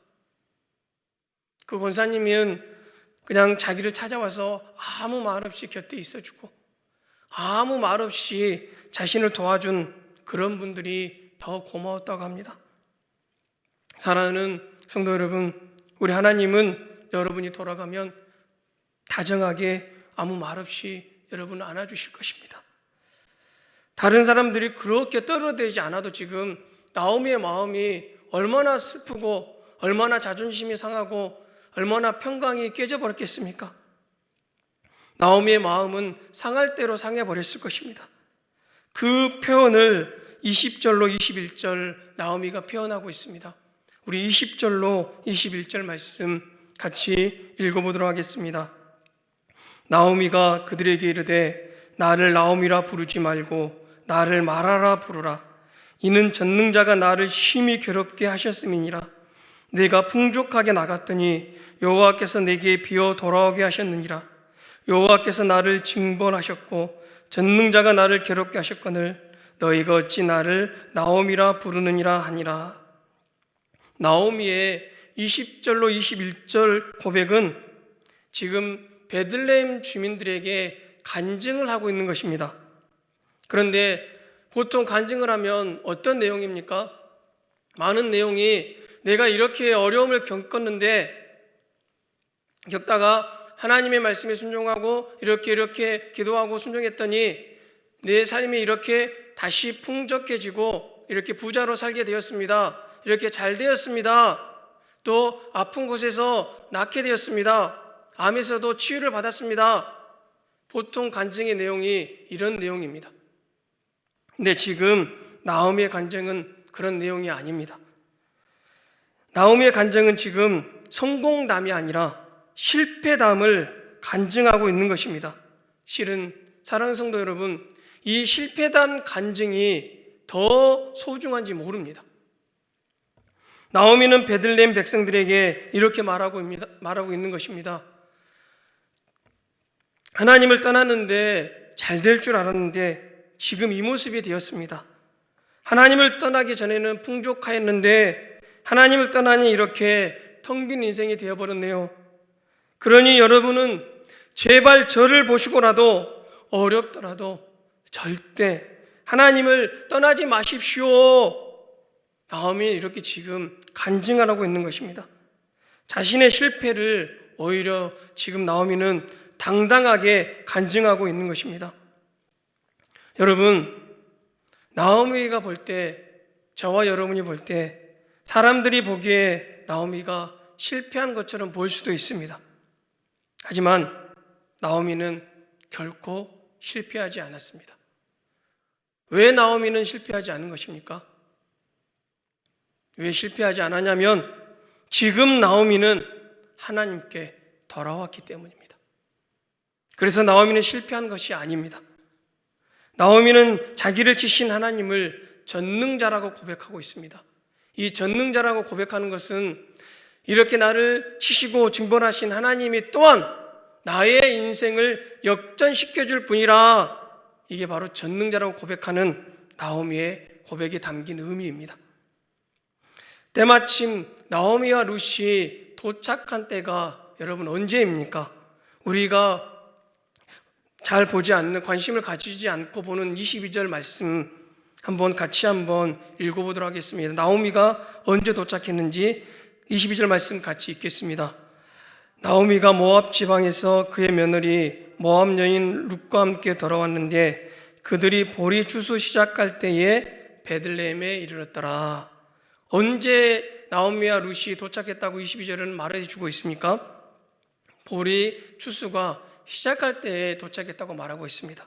그 권사님은 그냥 자기를 찾아와서 아무 말 없이 곁에 있어주고 아무 말 없이 자신을 도와준 그런 분들이 더 고마웠다고 합니다. 사랑하는 성도 여러분, 우리 하나님은 여러분이 돌아가면 다정하게 아무 말 없이 여러분을 안아주실 것입니다. 다른 사람들이 그렇게 떨어대지 않아도 지금 나오미의 마음이 얼마나 슬프고 얼마나 자존심이 상하고 얼마나 평강이 깨져버렸겠습니까? 나오미의 마음은 상할 대로 상해버렸을 것입니다. 그 표현을 20절로 21절 나오미가 표현하고 있습니다. 우리 20절로 21절 말씀 같이 읽어보도록 하겠습니다. 나오미가 그들에게 이르되 나를 나오미라 부르지 말고 나를 마라라 부르라. 이는 전능자가 나를 심히 괴롭게 하셨음이니라. 내가 풍족하게 나갔더니 여호와께서 내게 비어 돌아오게 하셨느니라. 여호와께서 나를 징벌하셨고 전능자가 나를 괴롭게 하셨거늘 너희가 어찌 나를 나오미라 부르느니라 하니라. 나오미의 20절로 21절 고백은 지금 베들레헴 주민들에게 간증을 하고 있는 것입니다. 그런데 보통 간증을 하면 어떤 내용입니까? 많은 내용이 내가 이렇게 어려움을 겪다가 하나님의 말씀에 순종하고 이렇게 기도하고 순종했더니 내 삶이 이렇게 다시 풍족해지고 이렇게 부자로 살게 되었습니다. 이렇게 잘 되었습니다. 또 아픈 곳에서 낫게 되었습니다. 암에서도 치유를 받았습니다. 보통 간증의 내용이 이런 내용입니다. 근데 지금 나오미의 간증은 그런 내용이 아닙니다. 나오미의 간증은 지금 성공담이 아니라 실패담을 간증하고 있는 것입니다. 실은 사랑하는 성도 여러분, 이 실패담 간증이 더 소중한지 모릅니다. 나오미는 베들레헴 백성들에게 이렇게 말하고 있는 것입니다. 하나님을 떠났는데 잘 될 줄 알았는데 지금 이 모습이 되었습니다. 하나님을 떠나기 전에는 풍족하였는데 하나님을 떠나니 이렇게 텅 빈 인생이 되어버렸네요. 그러니 여러분은 제발 저를 보시고라도 어렵더라도 절대 하나님을 떠나지 마십시오. 나오미 이렇게 지금 간증하고 있는 것입니다. 자신의 실패를 오히려 지금 나오미는 당당하게 간증하고 있는 것입니다. 여러분, 나오미가 볼 때, 저와 여러분이 볼 때 사람들이 보기에 나오미가 실패한 것처럼 보일 수도 있습니다. 하지만 나오미는 결코 실패하지 않았습니다. 왜 나오미는 실패하지 않은 것입니까? 왜 실패하지 않았냐면 지금 나오미는 하나님께 돌아왔기 때문입니다. 그래서 나오미는 실패한 것이 아닙니다. 나오미는 자기를 치신 하나님을 전능자라고 고백하고 있습니다. 이 전능자라고 고백하는 것은 이렇게 나를 치시고 징벌하신 하나님이 또한 나의 인생을 역전시켜줄 분이라, 이게 바로 전능자라고 고백하는 나오미의 고백에 담긴 의미입니다. 때마침 나오미와 룻이 도착한 때가 여러분 언제입니까? 우리가 잘 보지 않는, 관심을 가지지 않고 보는 22절 말씀 같이 한번 읽어보도록 하겠습니다. 나오미가 언제 도착했는지 22절 말씀 같이 읽겠습니다. 나오미가 모압 지방에서 그의 며느리 모압 여인 룻과 함께 돌아왔는데 그들이 보리 추수 시작할 때에 베들레헴에 이르렀더라. 언제 나오미와 룻이 도착했다고 22절은 말해주고 있습니까? 보리 추수가 시작할 때에 도착했다고 말하고 있습니다.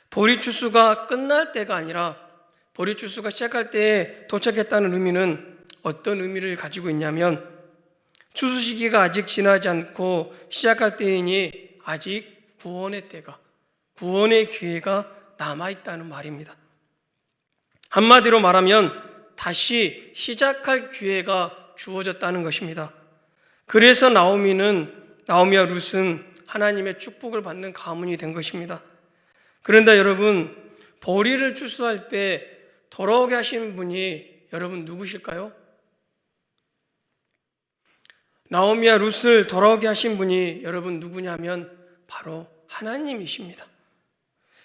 보리 추수가 끝날 때가 아니라 보리 추수가 시작할 때에 도착했다는 의미는 어떤 의미를 가지고 있냐면 추수 시기가 아직 지나지 않고 시작할 때이니 아직 구원의 때가, 구원의 기회가 남아있다는 말입니다. 한마디로 말하면 다시 시작할 기회가 주어졌다는 것입니다. 그래서 나오미와 룻은 하나님의 축복을 받는 가문이 된 것입니다. 그런데 여러분, 보리를 추수할 때 돌아오게 하신 분이 여러분 누구실까요? 나오미와 룻을 돌아오게 하신 분이 여러분 누구냐면 바로 하나님이십니다.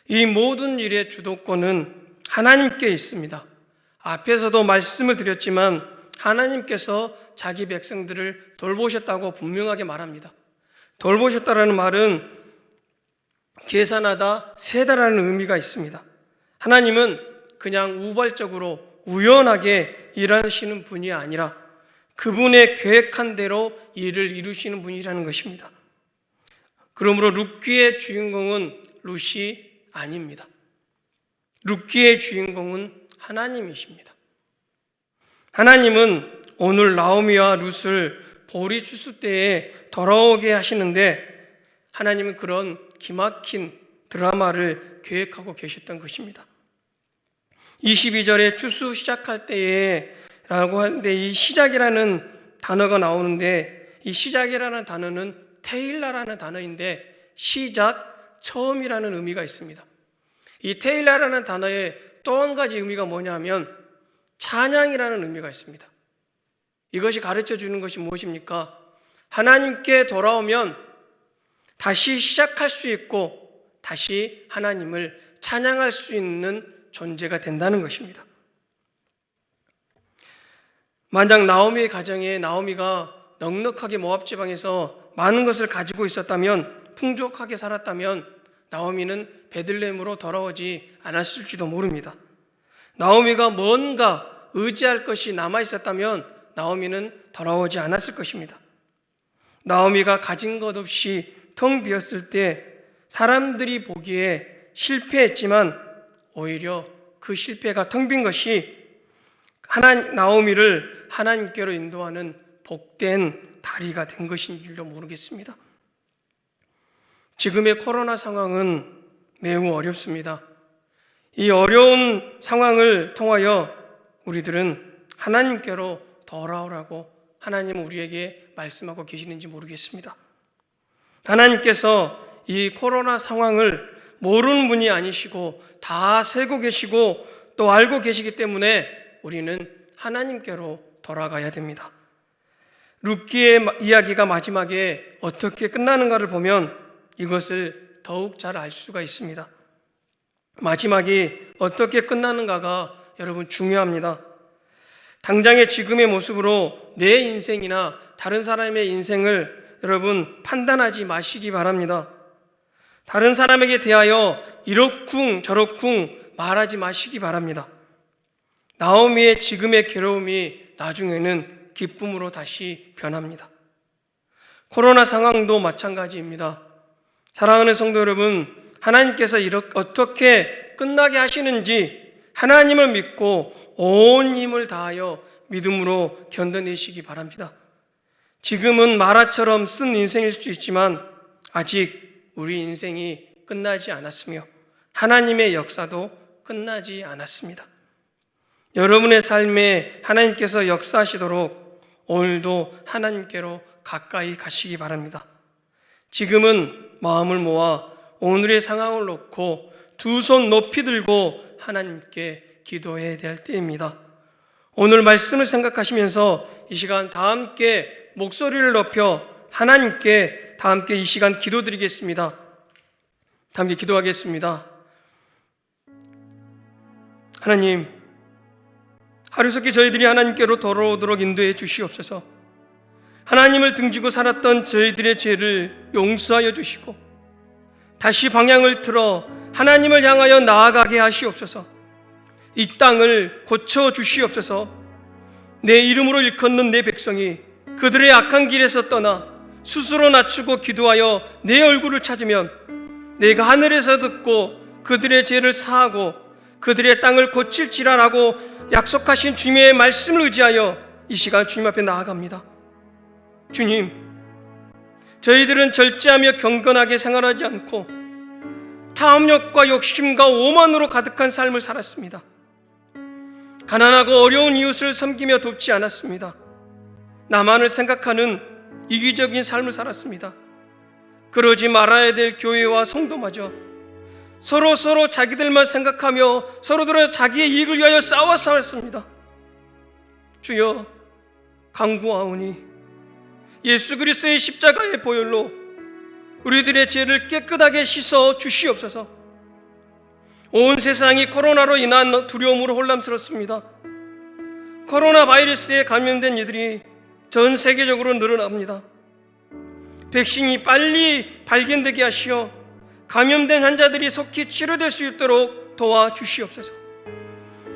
이 모든 일의 주도권은 하나님께 있습니다. 앞에서도 말씀을 드렸지만 하나님께서 자기 백성들을 돌보셨다고 분명하게 말합니다. 돌보셨다라는 말은 계산하다, 세다라는 의미가 있습니다. 하나님은 그냥 우발적으로 우연하게 일하시는 분이 아니라 그분의 계획한 대로 일을 이루시는 분이라는 것입니다. 그러므로 룻기의 주인공은 룻이 아닙니다. 룻기의 주인공은 하나님이십니다. 하나님은 오늘 나오미와 룻을 보리 추수 때에 돌아오게 하시는데 하나님은 그런 기막힌 드라마를 계획하고 계셨던 것입니다. 22절에 추수 시작할 때에 라고 하는데 이 시작이라는 단어가 나오는데 이 시작이라는 단어는 테일라라는 단어인데 시작, 처음이라는 의미가 있습니다. 이 테일라라는 단어에 또 한 가지 의미가 뭐냐면 찬양이라는 의미가 있습니다. 이것이 가르쳐 주는 것이 무엇입니까? 하나님께 돌아오면 다시 시작할 수 있고 다시 하나님을 찬양할 수 있는 존재가 된다는 것입니다. 만약 나오미의 가정에 나오미가 넉넉하게 모압 지방에서 많은 것을 가지고 있었다면, 풍족하게 살았다면 나오미는 베들레헴으로 돌아오지 않았을지도 모릅니다. 나오미가 뭔가 의지할 것이 남아 있었다면 나오미는 돌아오지 않았을 것입니다. 나오미가 가진 것 없이 텅 비었을 때 사람들이 보기에 실패했지만 오히려 그 실패가 텅 빈 것이 나오미를 하나님께로 인도하는 복된 다리가 된 것인 줄도 모르겠습니다. 지금의 코로나 상황은 매우 어렵습니다. 이 어려운 상황을 통하여 우리들은 하나님께로 돌아오라고 하나님은 우리에게 말씀하고 계시는지 모르겠습니다. 하나님께서 이 코로나 상황을 모르는 분이 아니시고 다 세고 계시고 또 알고 계시기 때문에 우리는 하나님께로 돌아가야 됩니다. 룻기의 이야기가 마지막에 어떻게 끝나는가를 보면 이것을 더욱 잘 알 수가 있습니다. 마지막이 어떻게 끝나는가가 여러분 중요합니다. 당장의 지금의 모습으로 내 인생이나 다른 사람의 인생을 여러분 판단하지 마시기 바랍니다. 다른 사람에게 대하여 이렇쿵 저렇쿵 말하지 마시기 바랍니다. 나오미의 지금의 괴로움이 나중에는 기쁨으로 다시 변합니다. 코로나 상황도 마찬가지입니다. 사랑하는 성도 여러분, 하나님께서 어떻게 끝나게 하시는지 하나님을 믿고 온 힘을 다하여 믿음으로 견뎌내시기 바랍니다. 지금은 마라처럼 쓴 인생일 수 있지만 아직 우리 인생이 끝나지 않았으며 하나님의 역사도 끝나지 않았습니다. 여러분의 삶에 하나님께서 역사하시도록 오늘도 하나님께로 가까이 가시기 바랍니다. 지금은 마음을 모아 오늘의 상황을 놓고 두 손 높이 들고 하나님께 기도해야 될 때입니다. 오늘 말씀을 생각하시면서 이 시간 다 함께 목소리를 높여 하나님께 다 함께 이 시간 기도드리겠습니다. 다 함께 기도하겠습니다. 하나님, 하루속히 저희들이 하나님께로 돌아오도록 인도해 주시옵소서. 하나님을 등지고 살았던 저희들의 죄를 용서하여 주시고 다시 방향을 틀어 하나님을 향하여 나아가게 하시옵소서. 이 땅을 고쳐 주시옵소서. 내 이름으로 일컫는 내 백성이 그들의 악한 길에서 떠나 스스로 낮추고 기도하여 내 얼굴을 찾으면 내가 하늘에서 듣고 그들의 죄를 사하고 그들의 땅을 고칠지라라고 약속하신 주님의 말씀을 의지하여 이 시간 주님 앞에 나아갑니다. 주님, 저희들은 절제하며 경건하게 생활하지 않고 탐욕과 욕심과 오만으로 가득한 삶을 살았습니다. 가난하고 어려운 이웃을 섬기며 돕지 않았습니다. 나만을 생각하는 이기적인 삶을 살았습니다. 그러지 말아야 될 교회와 성도마저 서로 자기들만 생각하며 서로들의 자기의 이익을 위하여 싸워 살았습니다. 주여, 간구하오니 예수 그리스도의 십자가의 보혈로 우리들의 죄를 깨끗하게 씻어 주시옵소서. 온 세상이 코로나로 인한 두려움으로 혼란스럽습니다. 코로나 바이러스에 감염된 이들이 전 세계적으로 늘어납니다. 백신이 빨리 발견되게 하시어 감염된 환자들이 속히 치료될 수 있도록 도와주시옵소서.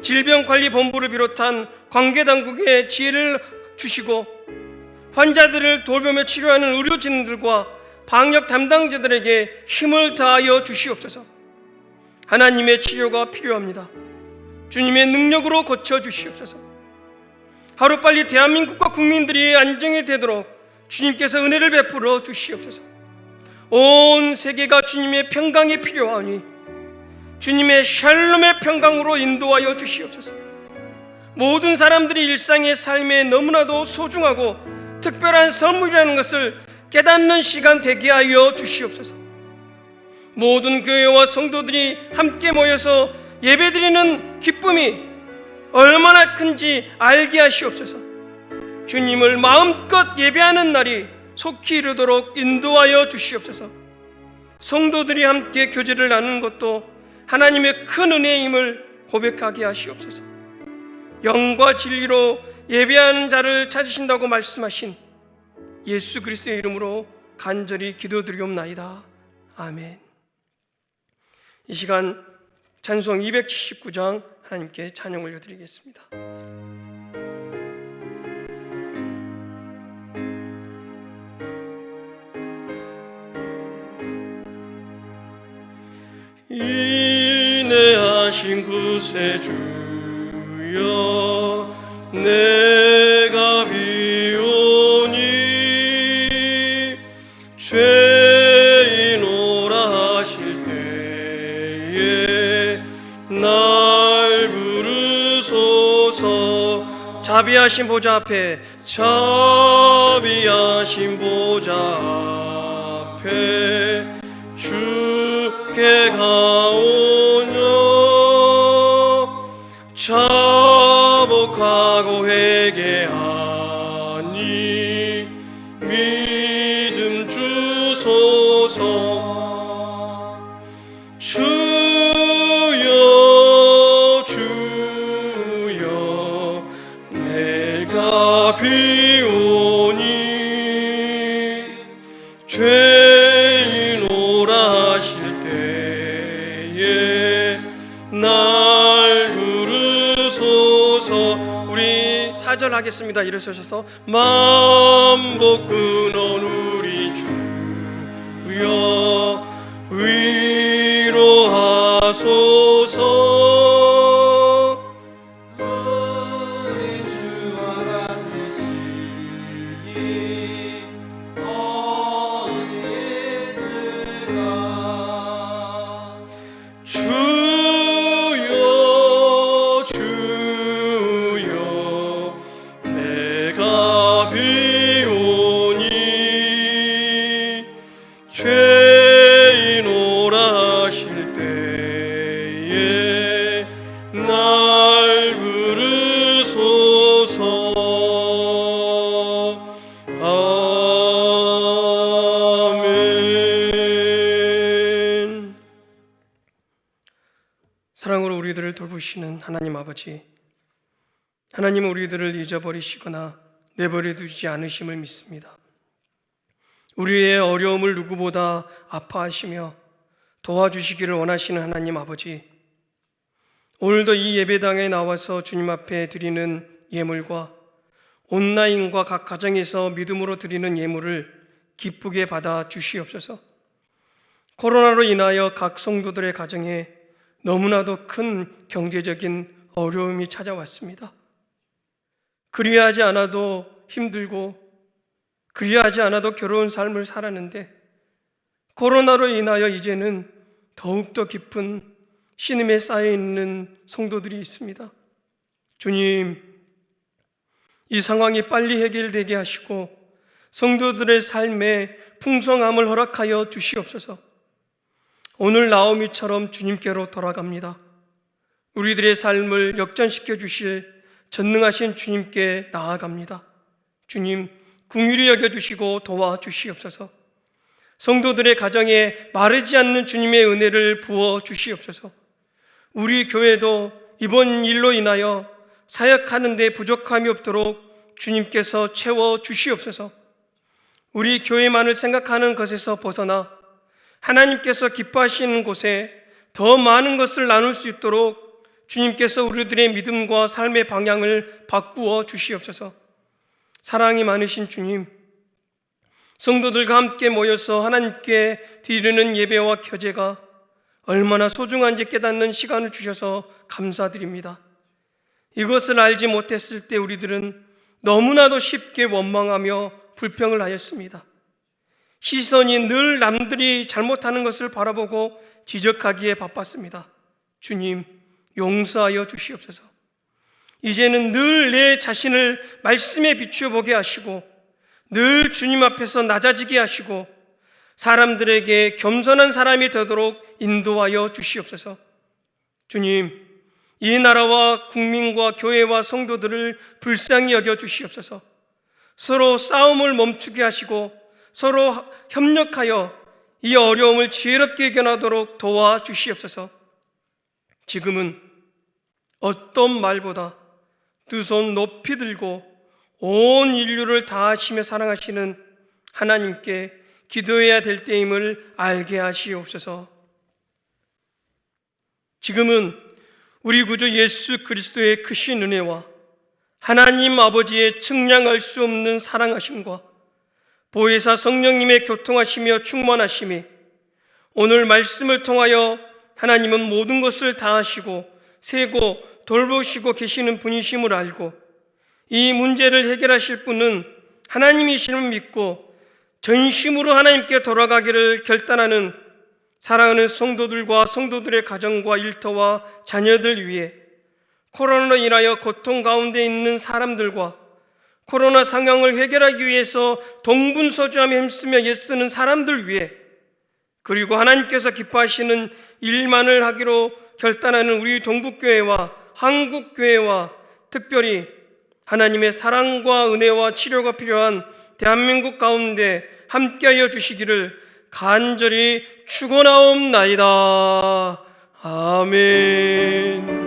질병관리본부를 비롯한 관계당국에 지혜를 주시고 환자들을 돌보며 치료하는 의료진들과 방역 담당자들에게 힘을 다하여 주시옵소서. 하나님의 치료가 필요합니다. 주님의 능력으로 고쳐주시옵소서. 하루빨리 대한민국과 국민들이 안정이 되도록 주님께서 은혜를 베풀어 주시옵소서. 온 세계가 주님의 평강이 필요하니 주님의 샬롬의 평강으로 인도하여 주시옵소서. 모든 사람들이 일상의 삶에 너무나도 소중하고 특별한 선물이라는 것을 깨닫는 시간 되게 하여 주시옵소서. 모든 교회와 성도들이 함께 모여서 예배드리는 기쁨이 얼마나 큰지 알게 하시옵소서. 주님을 마음껏 예배하는 날이 속히 이르도록 인도하여 주시옵소서. 성도들이 함께 교제를 나누는 것도 하나님의 큰 은혜임을 고백하게 하시옵소서. 영과 진리로 예배하는 자를 찾으신다고 말씀하신 예수 그리스도의 이름으로 간절히 기도드리옵나이다. 아멘. 이 시간 찬송 279장 하나님께 찬양 올려드리겠습니다. 인내하신 구세주여 내가 비오니 죄인 오라 하실 때에 날 부르소서. 자비하신 보좌 앞에 자비하신 보좌 앞에 주께 가오뇨 자복하고 회개하니 믿음 주소서. 주여 주여 내가 비오니 죄인 오라 하실 때에 날 부르소서. 우리 4절 하겠습니다. 일어서셔서 만복 근원 우리 주여 위로하소서. 우리 주와 같으시니 어디 있을까. 주여 주여 내가 비오니 죄인 오라 하실 때에 날 부르소서. 아멘. 사랑으로 우리들을 돌보시는 하나님 아버지, 하나님은 우리들을 잊어버리시거나 내버려 두지 않으심을 믿습니다. 우리의 어려움을 누구보다 아파하시며 도와주시기를 원하시는 하나님 아버지, 오늘도 이 예배당에 나와서 주님 앞에 드리는 예물과 온라인과 각 가정에서 믿음으로 드리는 예물을 기쁘게 받아 주시옵소서. 코로나로 인하여 각 성도들의 가정에 너무나도 큰 경제적인 어려움이 찾아왔습니다. 그리하지 않아도 힘들고 그리하지 않아도 괴로운 삶을 살았는데 코로나로 인하여 이제는 더욱더 깊은 신음에 쌓여 있는 성도들이 있습니다. 주님, 이 상황이 빨리 해결되게 하시고 성도들의 삶에 풍성함을 허락하여 주시옵소서. 오늘 나오미처럼 주님께로 돌아갑니다. 우리들의 삶을 역전시켜 주실 전능하신 주님께 나아갑니다. 주님, 긍휼히 여겨주시고 도와주시옵소서. 성도들의 가정에 마르지 않는 주님의 은혜를 부어 주시옵소서. 우리 교회도 이번 일로 인하여 사역하는 데 부족함이 없도록 주님께서 채워 주시옵소서. 우리 교회만을 생각하는 것에서 벗어나 하나님께서 기뻐하시는 곳에 더 많은 것을 나눌 수 있도록 주님께서 우리들의 믿음과 삶의 방향을 바꾸어 주시옵소서. 사랑이 많으신 주님, 성도들과 함께 모여서 하나님께 드리는 예배와 교제가 얼마나 소중한지 깨닫는 시간을 주셔서 감사드립니다. 이것을 알지 못했을 때 우리들은 너무나도 쉽게 원망하며 불평을 하였습니다. 시선이 늘 남들이 잘못하는 것을 바라보고 지적하기에 바빴습니다. 주님, 용서하여 주시옵소서. 이제는 늘 내 자신을 말씀에 비추어 보게 하시고 늘 주님 앞에서 낮아지게 하시고 사람들에게 겸손한 사람이 되도록 인도하여 주시옵소서. 주님, 이 나라와 국민과 교회와 성도들을 불쌍히 여겨 주시옵소서. 서로 싸움을 멈추게 하시고 서로 협력하여 이 어려움을 지혜롭게 이겨나도록 도와 주시옵소서. 지금은 어떤 말보다 두 손 높이 들고 온 인류를 다하시며 사랑하시는 하나님께 기도해야 될 때임을 알게 하시옵소서. 지금은 우리 구주 예수 그리스도의 크신 은혜와 하나님 아버지의 측량할 수 없는 사랑하심과 보혜사 성령님의 교통하시며 충만하심이 오늘 말씀을 통하여 하나님은 모든 것을 다 하시고 세고 돌보시고 계시는 분이심을 알고 이 문제를 해결하실 분은 하나님이심을 믿고 전심으로 하나님께 돌아가기를 결단하는 사랑하는 성도들과 성도들의 가정과 일터와 자녀들 위해 코로나로 인하여 고통 가운데 있는 사람들과 코로나 상황을 해결하기 위해서 동분서주하며 힘쓰며 애쓰는 사람들 위해 그리고 하나님께서 기뻐하시는 일만을 하기로 결단하는 우리 동북교회와 한국교회와 특별히 하나님의 사랑과 은혜와 치료가 필요한 대한민국 가운데 함께하여 주시기를 간절히 축원하옵나이다. 아멘.